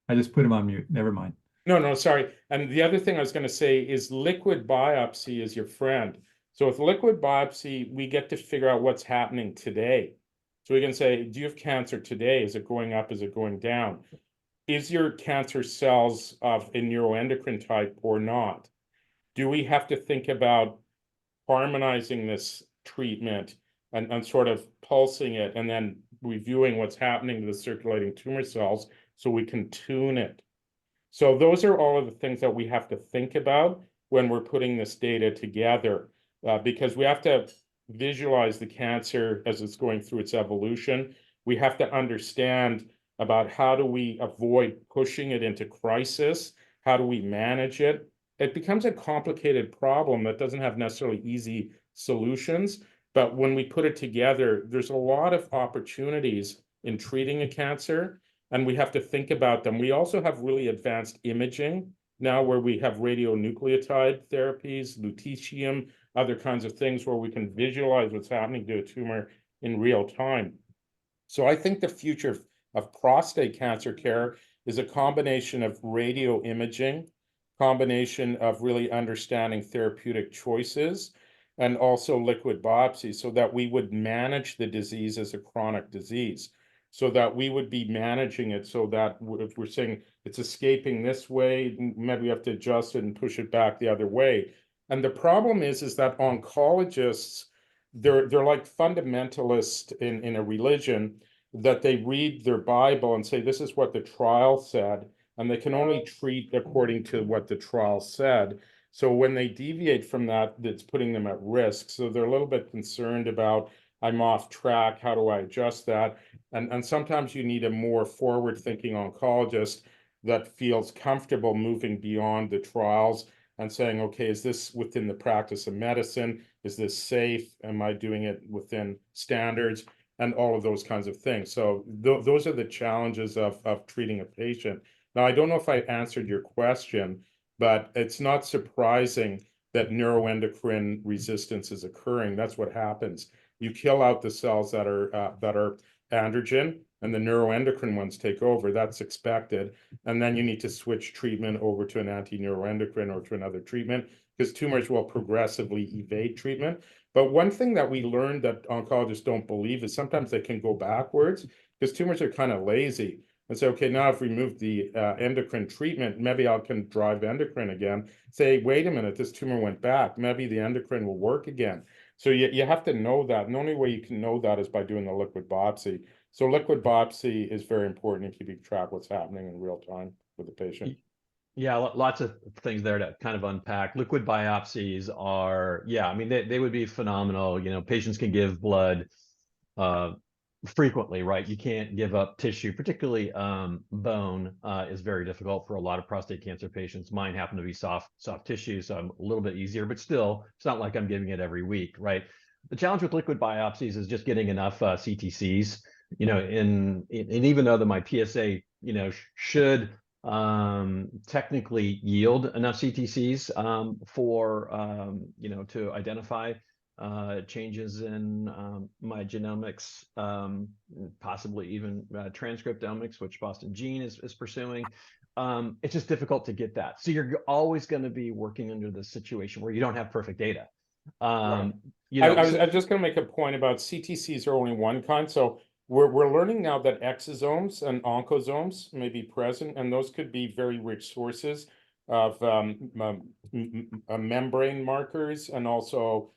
I just put him on mute. Never mind. No, sorry. And the other thing I was going to say is liquid biopsy is your friend. So with liquid biopsy, we get to figure out what's happening today. So we can say, do you have cancer today? Is it going up? Is it going down? Is your cancer cells of a neuroendocrine type or not? Do we have to think about harmonizing this treatment and sort of pulsing it and then reviewing what's happening to the circulating tumor cells so we can tune it. So those are all of the things that we have to think about when we're putting this data together, because we have to visualize the cancer as it's going through its evolution. We have to understand about how do we avoid pushing it into crisis? How do we manage it? It becomes a complicated problem that doesn't have necessarily easy solutions. But when we put it together, there's a lot of opportunities in treating a cancer, and we have to think about them. We also have really advanced imaging now where we have radionucleotide therapies, lutetium, other kinds of things where we can visualize what's happening to a tumor in real time. So I think the future of prostate cancer care is a combination of radio imaging, combination of really understanding therapeutic choices, and also liquid biopsy so that we would manage the disease as a chronic disease, so that we would be managing it so that if we're saying it's escaping this way, maybe we have to adjust it and push it back the other way. And the problem is that oncologists, they're like fundamentalists in a religion, that they read their Bible and say, this is what the trial said, and they can only treat according to what the trial said. So when they deviate from that, it's putting them at risk. So they're a little bit concerned about, I'm off track, how do I adjust that? And sometimes you need a more forward-thinking oncologist that feels comfortable moving beyond the trials and saying, okay, is this within the practice of medicine? Is this safe? Am I doing it within standards? And all of those kinds of things. So those are the challenges of treating a patient. Now, I don't know if I answered your question, but it's not surprising that neuroendocrine resistance is occurring. That's what happens. You kill out the cells that are androgen, and the neuroendocrine ones take over. That's expected. And then you need to switch treatment over to an anti-neuroendocrine or to another treatment, because tumors will progressively evade treatment. But one thing that we learned that oncologists don't believe is sometimes they can go backwards, because tumors are kind of lazy and say, okay, now I've removed the endocrine treatment, maybe I can drive endocrine again. Say, wait a minute, this tumor went back. Maybe the endocrine will work again. So you have to know that. And the only way you can know that is by doing the liquid biopsy. So liquid biopsy is very important in keeping track of what's happening in real time with the patient. Yeah, lots of things there to kind of unpack. Liquid biopsies are, yeah, I mean, they would be phenomenal. You know, patients can give blood frequently, right? You can't give up tissue, particularly bone is very difficult for a lot of prostate cancer patients. Mine happen to be soft tissue, so I'm a little bit easier, but still, it's not like I'm giving it every week, right? The challenge with liquid biopsies is just getting enough CTCs, you know, and even though my PSA, you know, should technically yield enough CTCs for, you know, to identify changes in my genomics, possibly even transcriptomics, which Boston Gene is pursuing. It's just difficult to get that. So you're always going to be working under the situation where you don't have perfect data. Right. You know, I'm just going to make a point about CTCs are only one kind. So we're learning now that exosomes and oncosomes may be present, and those could be very rich sources of membrane markers and also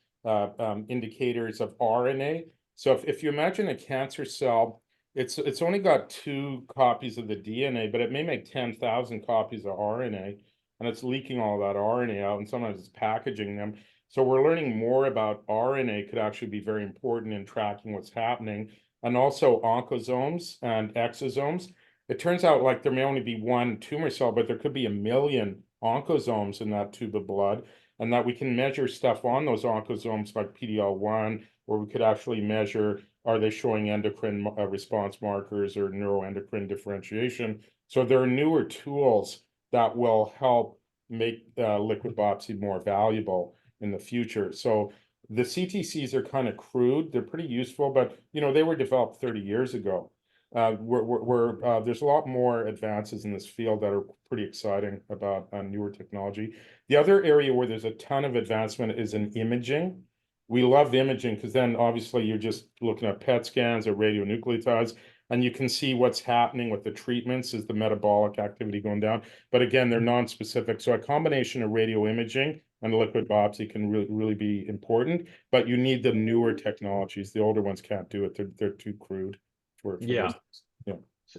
indicators of RNA. So if you imagine a cancer cell, it's only got 2 copies of the DNA, but it may make 10,000 copies of RNA, and it's leaking all that RNA out, and sometimes it's packaging them. So we're learning more about RNA could actually be very important in tracking what's happening, and also oncosomes and exosomes. It turns out like there may only be one tumor cell, but there could be 1 million oncosomes in that tube of blood, and that we can measure stuff on those oncosomes like PD-L1, or we could actually measure, are they showing endocrine response markers or neuroendocrine differentiation? So there are newer tools that will help make liquid biopsy more valuable in the future. So the CTCs are kind of crude. They're pretty useful, but you know, they were developed 30 years ago. There's a lot more advances in this field that are pretty exciting about newer technology. The other area where there's a ton of advancement is in imaging. We love imaging because then obviously you're just looking at PET scans or radionucleotides, and you can see what's happening with the treatments. Is the metabolic activity going down? But again, they're non-specific. So a combination of radio imaging and liquid biopsy can really be important, but you need the newer technologies. The older ones can't do it. They're too crude for Yeah. those things. Yeah.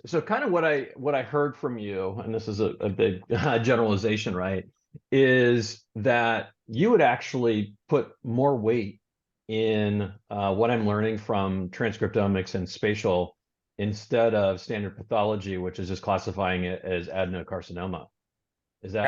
So kind of what I heard from you, and this is a big generalization, right, is that you would actually put more weight in what I'm learning from transcriptomics and spatial instead of standard pathology, which is just classifying it as adenocarcinoma. Is that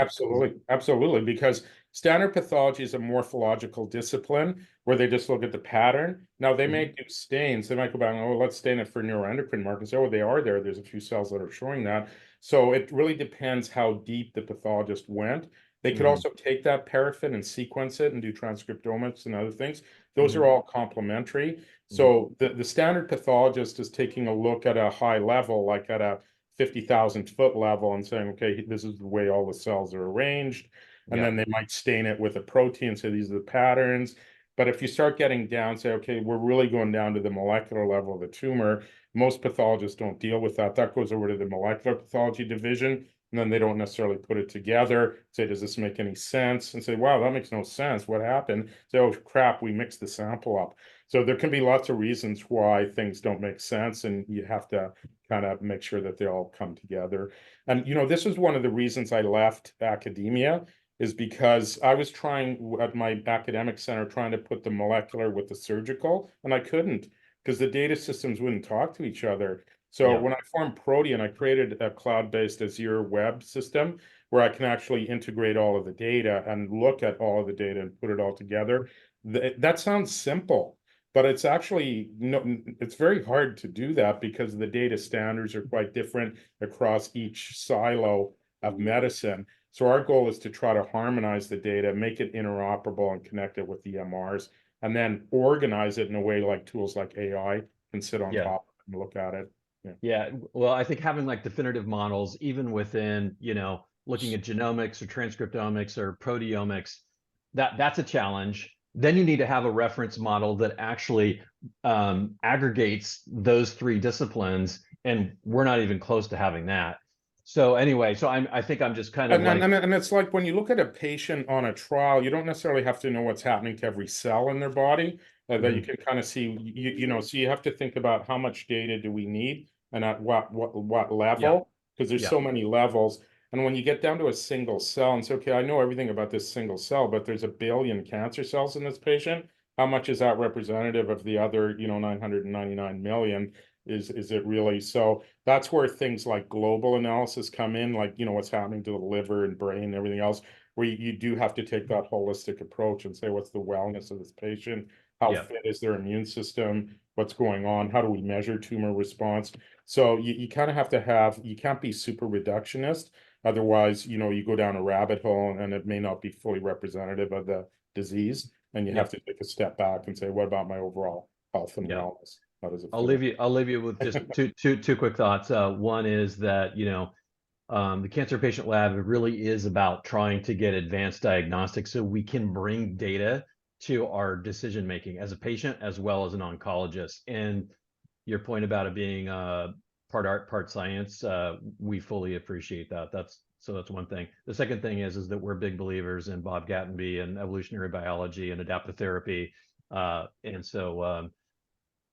Absolutely, because standard pathology is a morphological discipline where they just look at the pattern. Now they may do stains. They might go back and, oh, let's stain it for neuroendocrine markers. Oh, they are there. There's a few cells that are showing that. So it really depends how deep the pathologist went. They could also take that paraffin and sequence it and do transcriptomics and other things. Those are all complementary. So the standard pathologist is taking a look at a high level, like at a 50,000-foot level, and saying, okay, this is the way all the cells are arranged. And then they might stain it with a protein, so these are the patterns. But if you start getting down, say, okay, we're really going down to the molecular level of the tumor, most pathologists don't deal with that. That goes over to the molecular pathology division, and then they don't necessarily put it together, say, does this make any sense? And say, wow, that makes no sense. What happened? Say, oh, crap, we mixed the sample up. So there can be lots of reasons why things don't make sense, and you have to kind of make sure that they all come together. And, this is one of the reasons I left academia, is because I was trying at my academic center, trying to put the molecular with the surgical, and I couldn't, because the data systems wouldn't talk to each other. So when I formed Protean, I created a cloud-based Azure web system where I can actually integrate all of the data and look at all of the data and put it all together. That sounds simple, but it's actually it's very hard to do that because the data standards are quite different across each silo of medicine. So our goal is to try to harmonize the data, make it interoperable, and connect it with the EMRs, and then organize it in a way like tools like AI can sit on top and look at it. Yeah, well, I think having like definitive models, even within, looking at genomics or transcriptomics or proteomics, that's a challenge. Then you need to have a reference model that actually aggregates those three disciplines, and we're not even close to having that. So anyway, I think I'm just kind of and it's like when you look at a patient on a trial, you don't necessarily have to know what's happening to every cell in their body, that you can kind of see, so you have to think about how much data do we need and at what level, because there's so many levels. And when you get down to a single cell and say, okay, I know everything about this single cell, but there's 1 billion cancer cells in this patient. How much is that representative of the other, 999 million? Is it really? So that's where things like global analysis come in, like, what's happening to the liver and brain and everything else, where you do have to take that holistic approach and say, what's the wellness of this patient? How fit is their immune system? What's going on? How do we measure tumor response? So you kind of have to you can't be super reductionist. Otherwise, you go down a rabbit hole and it may not be fully representative of the disease. And you have to take a step back and say, what about my overall health and wellness? How does it I'll leave you with just two quick thoughts. One is that, the cancer patient lab really is about trying to get advanced diagnostics so we can bring data to our decision making as a patient as well as an oncologist. And your point about it being part art, part science, we fully appreciate that. That's one thing. The second thing is that we're big believers in Bob Gattenby and evolutionary biology and adaptive therapy. And so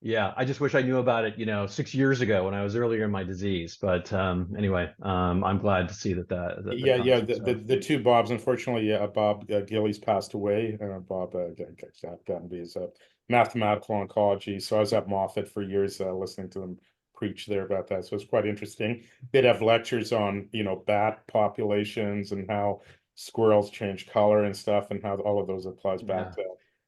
yeah, I just wish I knew about it, 6 years ago when I was earlier in my disease. But anyway, I'm glad to see that the two Bobs, unfortunately, Bob Gillies passed away. Bob Gattenby is a mathematical oncology. So I was at Moffitt for years listening to them preach there about that. So it's quite interesting. They'd have lectures on, bat populations and how squirrels change color and stuff, and how all of those applies back to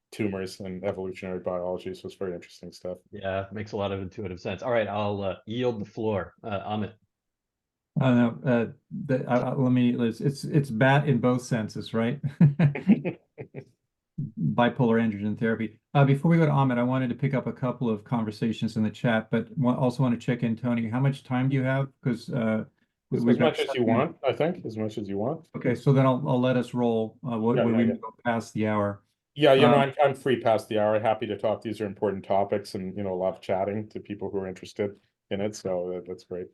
tumors and evolutionary biology. So it's very interesting stuff. Yeah, makes a lot of intuitive sense. All right, I'll yield the floor. Amit. It's bat in both senses, right? Bipolar androgen therapy. Before we go to Amit, I wanted to pick up a couple of conversations in the chat, but also want to check in, Tony. How much time do you have? Because as much as you want, I think, as much as you want. Okay, so then I'll let us roll when we go past the hour. Yeah, I'm free past the hour. Happy to talk. These are important topics, and love chatting to people who are interested in it. So that's great.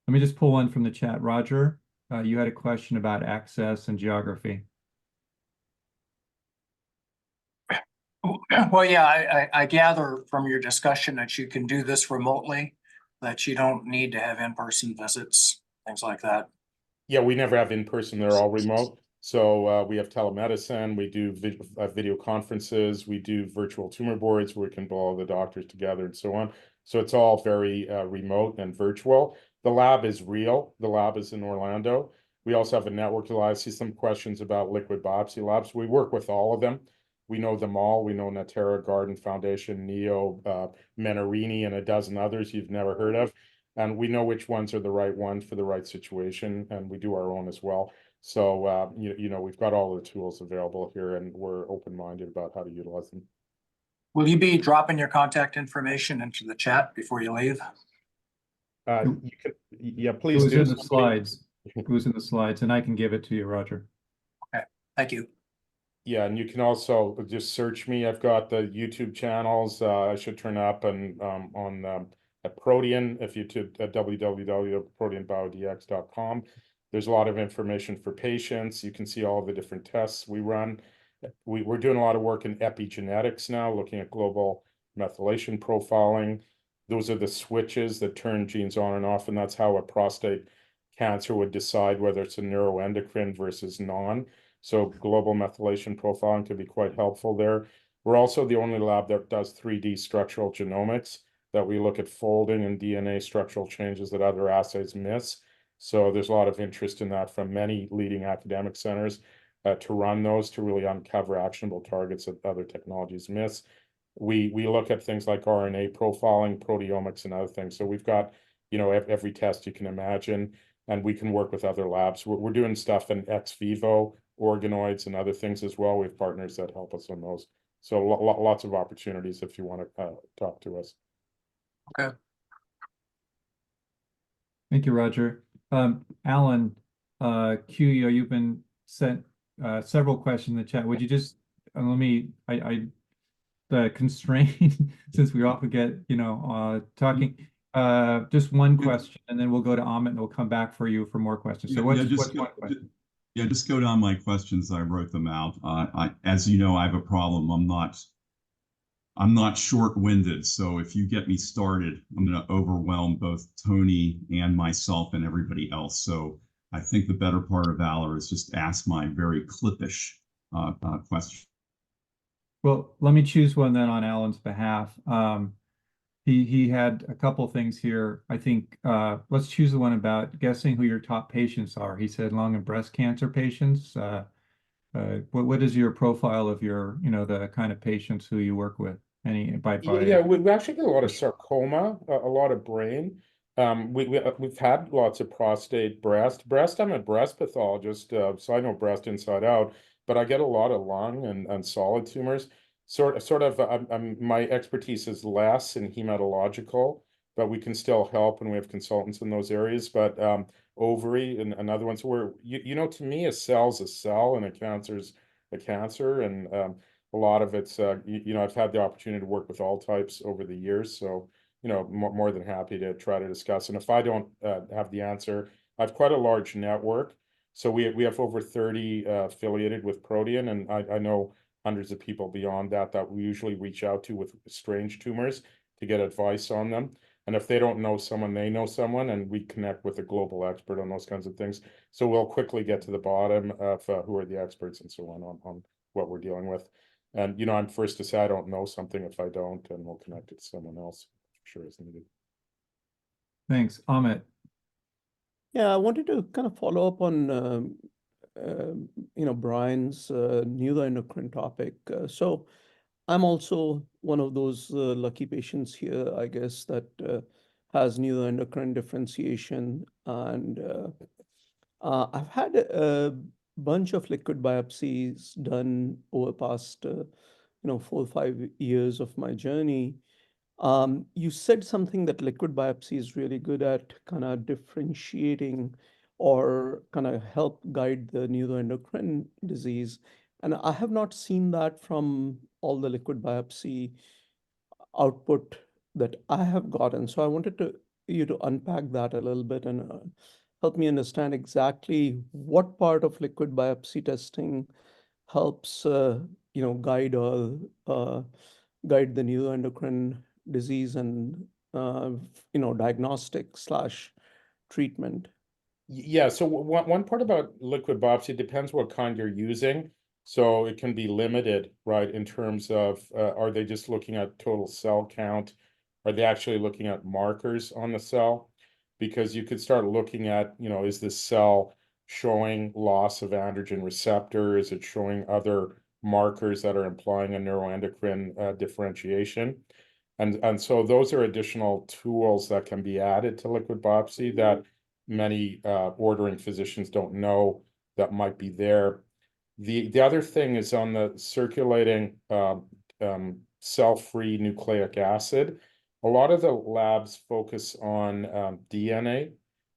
Let me just pull one from the chat. Roger, you had a question about access and geography. Well, yeah, I gather from your discussion that you can do this remotely, that you don't need to have in-person visits, things like that. Yeah, we never have in-person, they're all remote. So we have telemedicine, we do video conferences, we do virtual tumor boards where we can pull all the doctors together and so on. So it's all very remote and virtual. The lab is real. The lab is in Orlando. We also have a network. I see some questions about liquid biopsy labs. We work with all of them. We know them all. We know Natera, Garden Foundation, Neo, Menarini, and a dozen others you've never heard of. And we know which ones are the right ones for the right situation, and we do our own as well. So, you know, we've got all the tools available here, and we're open-minded about how to utilize them. Will you be dropping your contact information into the chat before you leave? You could, yeah, It please was do. in the slides. It was in the slides, and I can give it to you, Roger. Okay, thank you. Yeah, and you can also just search me. I've got the YouTube channels. I should turn up and on at Protean, if you to www.proteanbiodx.com. There's a lot of information for patients. You can see all the different tests we run. We're doing a lot of work in epigenetics now, looking at global methylation profiling. Those are the switches that turn genes on and off, and that's how a prostate cancer would decide whether it's a neuroendocrine versus non. So global methylation profiling can be quite helpful there. We're also the only lab that does 3D structural genomics, that we look at folding and DNA structural changes that other assays miss. So there's a lot of interest in that from many leading academic centers to run those, to really uncover actionable targets that other technologies miss. We look at things like RNA profiling, proteomics, and other things. So we've got, you know, every test you can imagine, and we can work with other labs. We're doing stuff in ex vivo organoids and other things as well. We have partners that help us on those. So lots of opportunities if you want to talk to us. Okay. Thank you, Roger. Alan, QEO, you've been sent several questions in the chat. Would you just let me? The constraint since we often get talking. Just one question, and then we'll go to Amit, and we'll come back for you for more questions. So what's one question? Yeah, just go down my questions. I wrote them out. As you know, I have a problem. I'm not short-winded, so if you get me started, I'm going to overwhelm both Tony and myself and everybody else. So I think the better part of valor is just ask my very clippish question. Well, let me choose one then on Alan's behalf. He had a couple things here. I think let's choose the one about guessing who your top patients are. He said lung and breast cancer patients. What is your profile of your, the kind of patients who you work with? Yeah, we actually get a lot of sarcoma, a lot of brain. We've had lots of prostate, breast. I'm a breast pathologist, so I know breast inside out. But I get a lot of lung and solid tumors. My expertise is less in hematological, but we can still help, and we have consultants in those areas. But ovary and other ones where to me, a cell's a cell and a cancer's a cancer, and a lot of it's I've had the opportunity to work with all types over the years, so more than happy to try to discuss. And if I don't have the answer, I have quite a large network. So we have over 30 affiliated with Protean, and I know hundreds of people beyond that we usually reach out to with strange tumors to get advice on them. And if they don't know someone, they know someone, and we connect with a global expert on those kinds of things. So we'll quickly get to the bottom of who are the experts and so on what we're dealing with. And I'm first to say I don't know something if I don't, and we'll connect it to someone else for sure as needed. Thanks, Amit. Yeah, I wanted to kind of follow up on Brian's neuroendocrine topic. So I'm also one of those lucky patients here, I guess, that has neuroendocrine differentiation, and I've had a bunch of liquid biopsies done over the past 4 or 5 years of my journey. You said something that liquid biopsy is really good at kind of differentiating or kind of help guide the neuroendocrine disease. And I have not seen that from all the liquid biopsy output that I have gotten. So I wanted you to unpack that a little bit and help me understand exactly what part of liquid biopsy testing helps guide guide the neuroendocrine disease and diagnostic / treatment? Yeah, so one part about liquid biopsy depends what kind you're using. So it can be limited, right, in terms of are they just looking at total cell count? Are they actually looking at markers on the cell? Because you could start looking at, is this cell showing loss of androgen receptor? Is it showing other markers that are implying a neuroendocrine differentiation? And so those are additional tools that can be added to liquid biopsy that many ordering physicians don't know that might be there. The other thing is on the circulating cell-free nucleic acid. A lot of the labs focus on DNA,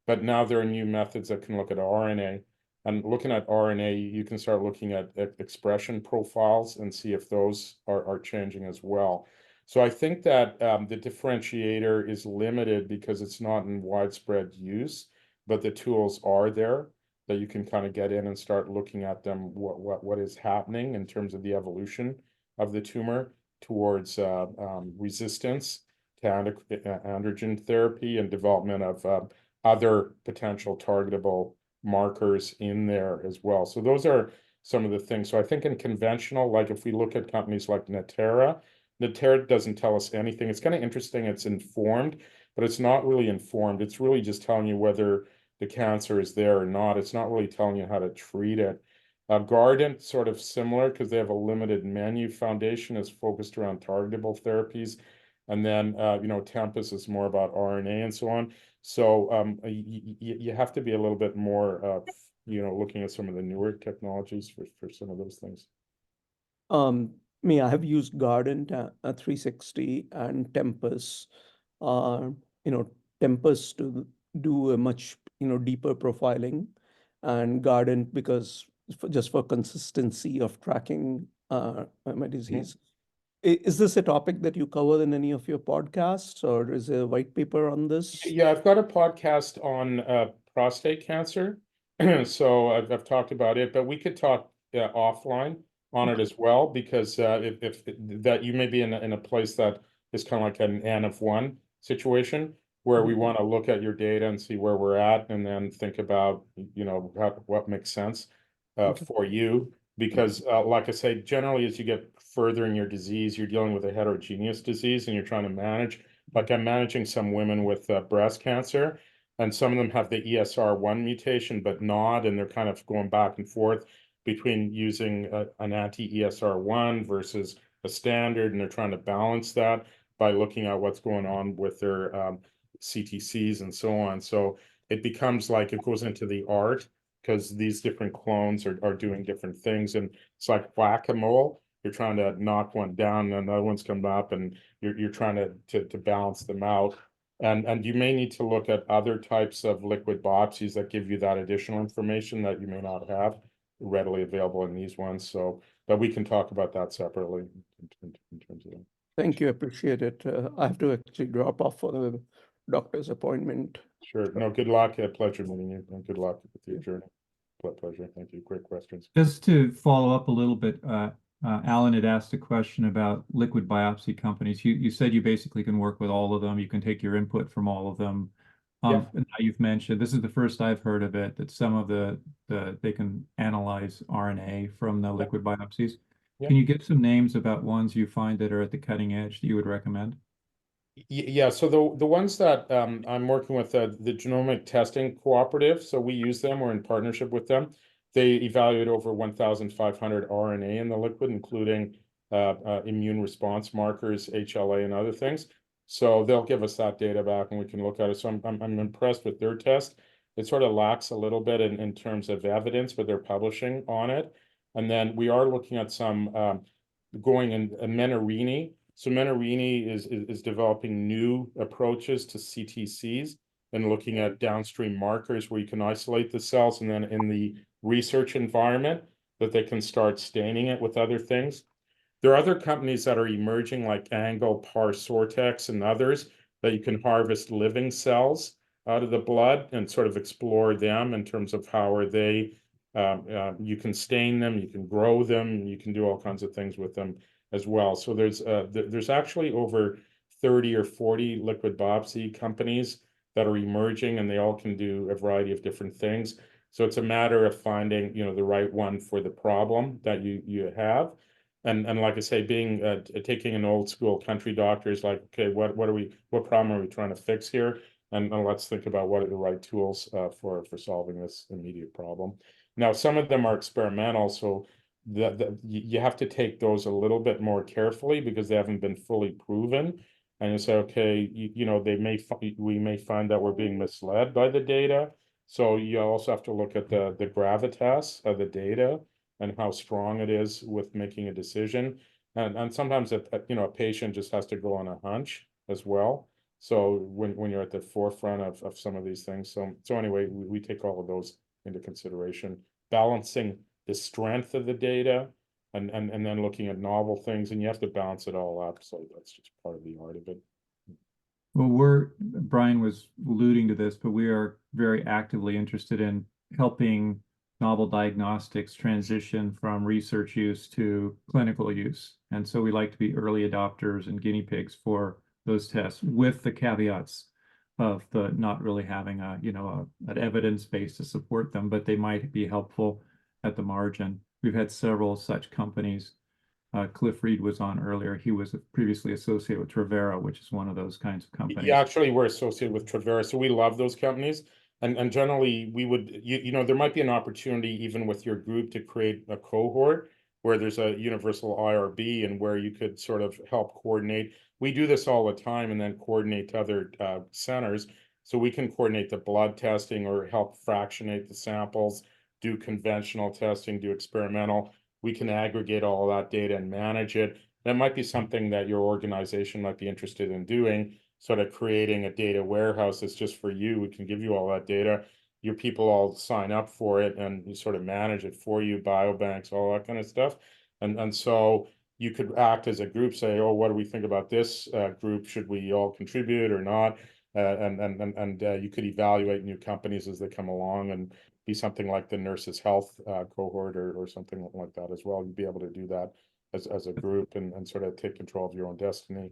but now there are new methods that can look at RNA. And looking at RNA, you can start looking at expression profiles and see if those are changing as well. So I think that the differentiator is limited because it's not in widespread use, but the tools are there that you can kind of get in and start looking at them, what is happening in terms of the evolution of the tumor towards resistance to androgen therapy and development of other potential targetable markers in there as well. So those are some of the things. So I think in conventional, like if we look at companies like Natera doesn't tell us anything. It's kind of interesting. It's informed, but it's not really informed. It's really just telling you whether the cancer is there or not. It's not really telling you how to treat it. Guardant, sort of similar because they have a limited menu. Foundation is focused around targetable therapies. And then, Tempus is more about RNA and so on. So you have to be a little bit more, looking at some of the newer technologies for some of those things. I have used Guardant 360 and Tempus. Tempus to do a much deeper profiling, and Guardant because just for consistency of tracking my disease. Is this a topic that you cover in any of your podcasts, or is there a white paper on this? Yeah, I've got a podcast on prostate cancer. So I've talked about it, but we could talk offline on it as well, because if that you may be in a place that is kind of like an N of one situation where we want to look at your data and see where we're at, and then think about what makes sense for you. Because like I say, generally as you get further in your disease, you're dealing with a heterogeneous disease and you're trying to manage. Like I'm managing some women with breast cancer, and some of them have the ESR1 mutation, but not, and they're kind of going back and forth between using an anti-ESR1 versus a standard, and they're trying to balance that by looking at what's going on with their CTCs and so on. So it becomes like it goes into the art, because these different clones are doing different things, and it's like whack-a-mole. You're trying to knock one down, and another one's coming up, and you're trying to balance them out. And you may need to look at other types of liquid biopsies that give you that additional information that you may not have readily available in these ones. So, but we can talk about that separately in terms of that. Thank you, appreciate it. I have to actually drop off for the doctor's appointment. Sure. No, good luck. A pleasure meeting you, and good luck with your journey. Pleasure. Thank you. Great questions. Just to follow up a little bit, Alan had asked a question about liquid biopsy companies. You said you basically can work with all of them. You can take your input from all of them. And now you've mentioned, this is the first I've heard of it, that some of they can analyze RNA from the liquid biopsies. Can you give some names about ones you find that are at the cutting edge that you would recommend? Yeah, so the ones that I'm working with, the Genomic Testing Cooperative, so we use them, we're in partnership with them. They evaluate over 1,500 RNA in the liquid, including immune response markers, HLA, and other things. So they'll give us that data back and we can look at it. So I'm impressed with their test. It sort of lacks a little bit in terms of evidence, but they're publishing on it. And then we are looking at some going in Menarini. So Menarini is developing new approaches to CTCs and looking at downstream markers where you can isolate the cells, and then in the research environment that they can start staining it with other things. There are other companies that are emerging like Angle, Sortex, and others that you can harvest living cells out of the blood and sort of explore them in terms of how are they You can stain them, you can grow them, you can do all kinds of things with them as well. So there's actually over 30 or 40 liquid biopsy companies that are emerging, and they all can do a variety of different things. So it's a matter of finding, the right one for the problem that you have. And like I say, taking an old school country doctor is like, okay, what problem are we trying to fix here? And let's think about what are the right tools for solving this immediate problem. Now, some of them are experimental, so you have to take those a little bit more carefully because they haven't been fully proven. And you say, okay, we may find that we're being misled by the data. So you also have to look at the gravitas of the data and how strong it is with making a decision. And sometimes a patient just has to go on a hunch as well. So when you're at the forefront of some of these things. So anyway, we take all of those into consideration, balancing the strength of the data and then looking at novel things, and you have to balance it all up. So that's just part of the art of it. Well, Brian was alluding to this, but we are very actively interested in helping novel diagnostics transition from research use to clinical use. And so we like to be early adopters and guinea pigs for those tests, with the caveats of the not really having an evidence base to support them, but they might be helpful at the margin. We've had several such companies. Cliff Reed was on earlier. He was previously associated with Travera, which is one of those kinds of companies. Yeah, actually, we're associated with Travera, so we love those companies. And generally, we would, there might be an opportunity even with your group to create a cohort where there's a universal IRB and where you could sort of help coordinate. We do this all the time and then coordinate to other centers. So we can coordinate the blood testing or help fractionate the samples, do conventional testing, do experimental. We can aggregate all that data and manage it. That might be something that your organization might be interested in doing, sort of creating a data warehouse that's just for you. We can give you all that data. Your people all sign up for it and you sort of manage it for you, biobanks, all that kind of stuff. And so you could act as a group, say, oh, what do we think about this group? Should we all contribute or not? And you could evaluate new companies as they come along and be something like the nurses health cohort or something like that as well. You'd be able to do that as a group and sort of take control of your own destiny.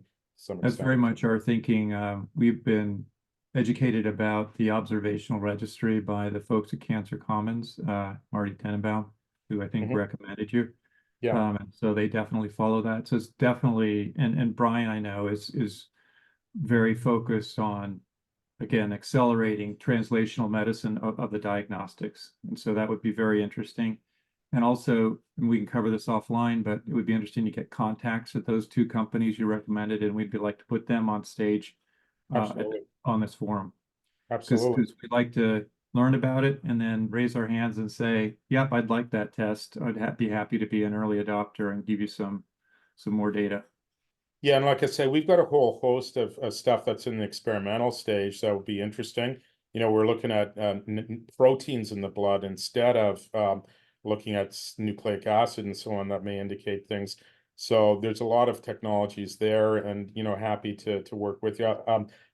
That's very much our thinking. We've been educated about the observational registry by the folks at Cancer Commons, Marty Tenenbaum, who I think recommended you. Yeah. And so they definitely follow that. So it's definitely, and Brian, I know, is very focused on, again, accelerating translational medicine of the diagnostics. And so that would be very interesting. And also, and we can cover this offline, but it would be interesting to get contacts at those two companies you recommended, and we'd like to put them on stage on this forum. Absolutely. Because we'd like to learn about it and then raise our hands and say, yep, I'd like that test. I'd be happy to be an early adopter and give you some more data. Yeah, and like I say, we've got a whole host of stuff that's in the experimental stage that would be interesting. We're looking at proteins in the blood instead of looking at nucleic acid and so on that may indicate things. So there's a lot of technologies there, and happy to work with you.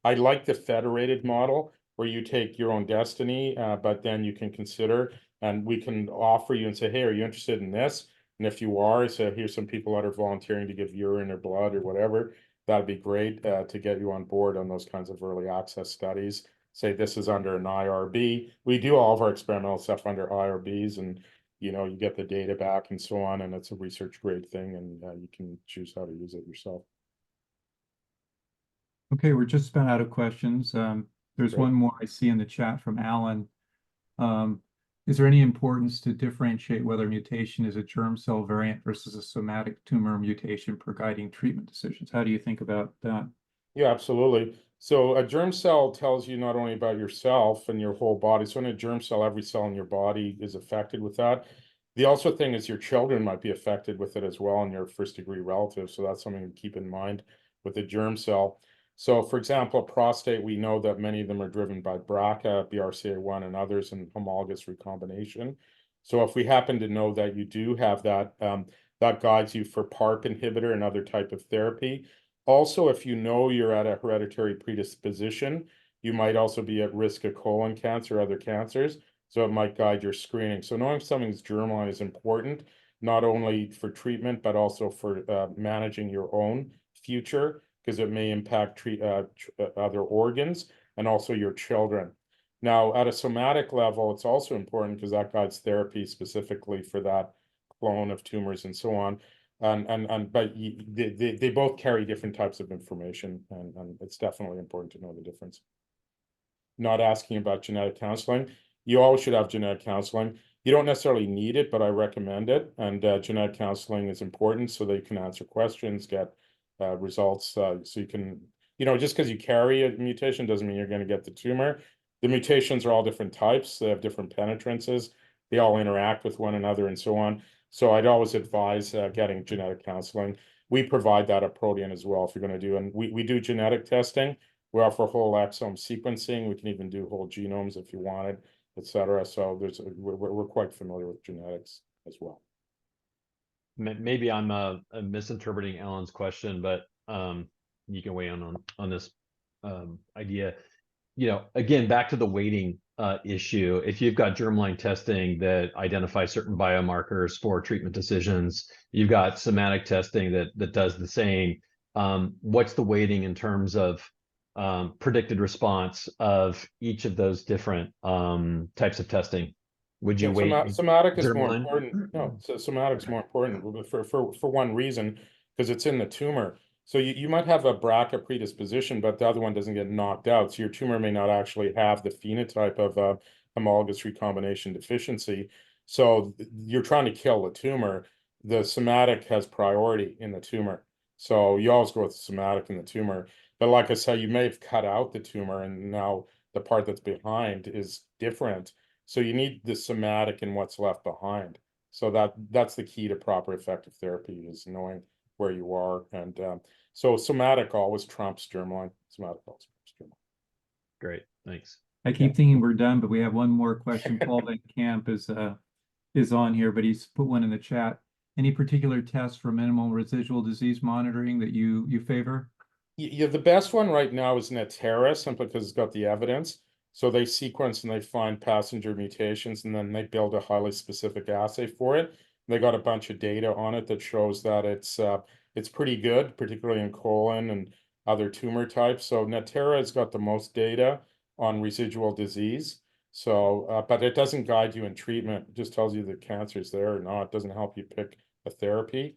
I like the federated model where you take your own destiny, but then you can consider, and we can offer you and say, hey, are you interested in this? And if you are, so here's some people that are volunteering to give urine or blood or whatever. That'd be great to get you on board on those kinds of early access studies. Say this is under an IRB. We do all of our experimental stuff under IRBs, and you get the data back and so on, and it's a research grade thing, and you can choose how to use it yourself. Okay, we're just about out of questions. There's one more I see in the chat from Alan. Is there any importance to differentiate whether mutation is a germ cell variant versus a somatic tumor mutation for guiding treatment decisions? How do you think about that? Yeah, absolutely. So a germ cell tells you not only about yourself and your whole body. So in a germ cell, every cell in your body is affected with that. The also thing is your children might be affected with it as well, and your first degree relatives. So that's something to keep in mind with a germ cell. So for example, prostate, we know that many of them are driven by BRCA, BRCA1, and others in homologous recombination. So if we happen to know that you do have that, that guides you for PARP inhibitor and other type of therapy. Also, if you know you're at a hereditary predisposition, you might also be at risk of colon cancer or other cancers. So it might guide your screening. So knowing if something's germline is important, not only for treatment, but also for managing your own future, because it may impact other organs and also your children. Now, at a somatic level, it's also important because that guides therapy specifically for that clone of tumors and so on. But they both carry different types of information, and it's definitely important to know the difference. Not asking about genetic counseling. You always should have genetic counseling. You don't necessarily need it, but I recommend it. And genetic counseling is important so that you can answer questions, get results. So you can, just because you carry a mutation doesn't mean you're going to get the tumor. The mutations are all different types. They have different penetrances. They all interact with one another and so on. So I'd always advise getting genetic counseling. We provide that at Protean as well if you're going to do. And we do genetic testing. We offer whole exome sequencing. We can even do whole genomes if you wanted, etc. So we're quite familiar with genetics as well. Maybe I'm misinterpreting Alan's question, but you can weigh in on this idea. Again, back to the weighting issue. If you've got germline testing that identifies certain biomarkers for treatment decisions, you've got somatic testing that does the same. What's the weighting in terms of predicted response of each of those different types of testing? Would you weight somatic is more germline? important? No, so somatic's more important for one reason, because it's in the tumor. So you might have a BRCA predisposition, but the other one doesn't get knocked out. So your tumor may not actually have the phenotype of homologous recombination deficiency. So you're trying to kill the tumor. The somatic has priority in the tumor. So you always go with somatic in the tumor. But like I said, you may have cut out the tumor, and now the part that's behind is different. So you need the somatic and what's left behind. So that's the key to proper effective therapy, is knowing where you are. And so somatic always trumps germline. Somatic always trumps germline. Great, thanks. I keep thinking we're done, but we have one more question. Paul Van Camp is on here, but he's put one in the chat. Any particular tests for minimal residual disease monitoring that you favor? Yeah, the best one right now is Natera, simply because it's got the evidence. So they sequence and they find passenger mutations, and then they build a highly specific assay for it. They got a bunch of data on it that shows that it's pretty good, particularly in colon and other tumor types. So Natera has got the most data on residual disease. So, but it doesn't guide you in treatment. It just tells you the cancer is there or not. It doesn't help you pick a therapy.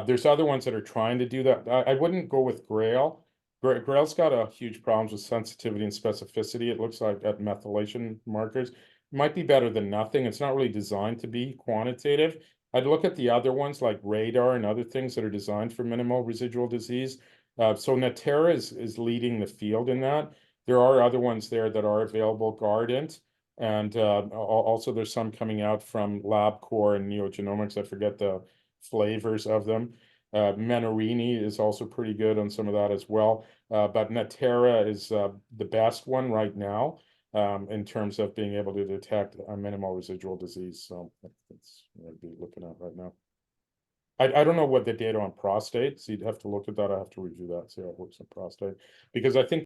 There's other ones that are trying to do that. I wouldn't go with Grail. Grail's got a huge problems with sensitivity and specificity. It looks like at methylation markers. It might be better than nothing. It's not really designed to be quantitative. I'd look at the other ones like Radar and other things that are designed for minimal residual disease. So Natera is leading the field in that. There are other ones there that are available, Guardant, and also there's some coming out from LabCorp and NeoGenomics. I forget the flavors of them. Menarini is also pretty good on some of that as well. But Natera is the best one right now in terms of being able to detect a minimal residual disease. So that's what I'd be looking at right now. I don't know what the data on prostate, so you'd have to look at that. I have to review that, see how it works on prostate, because I think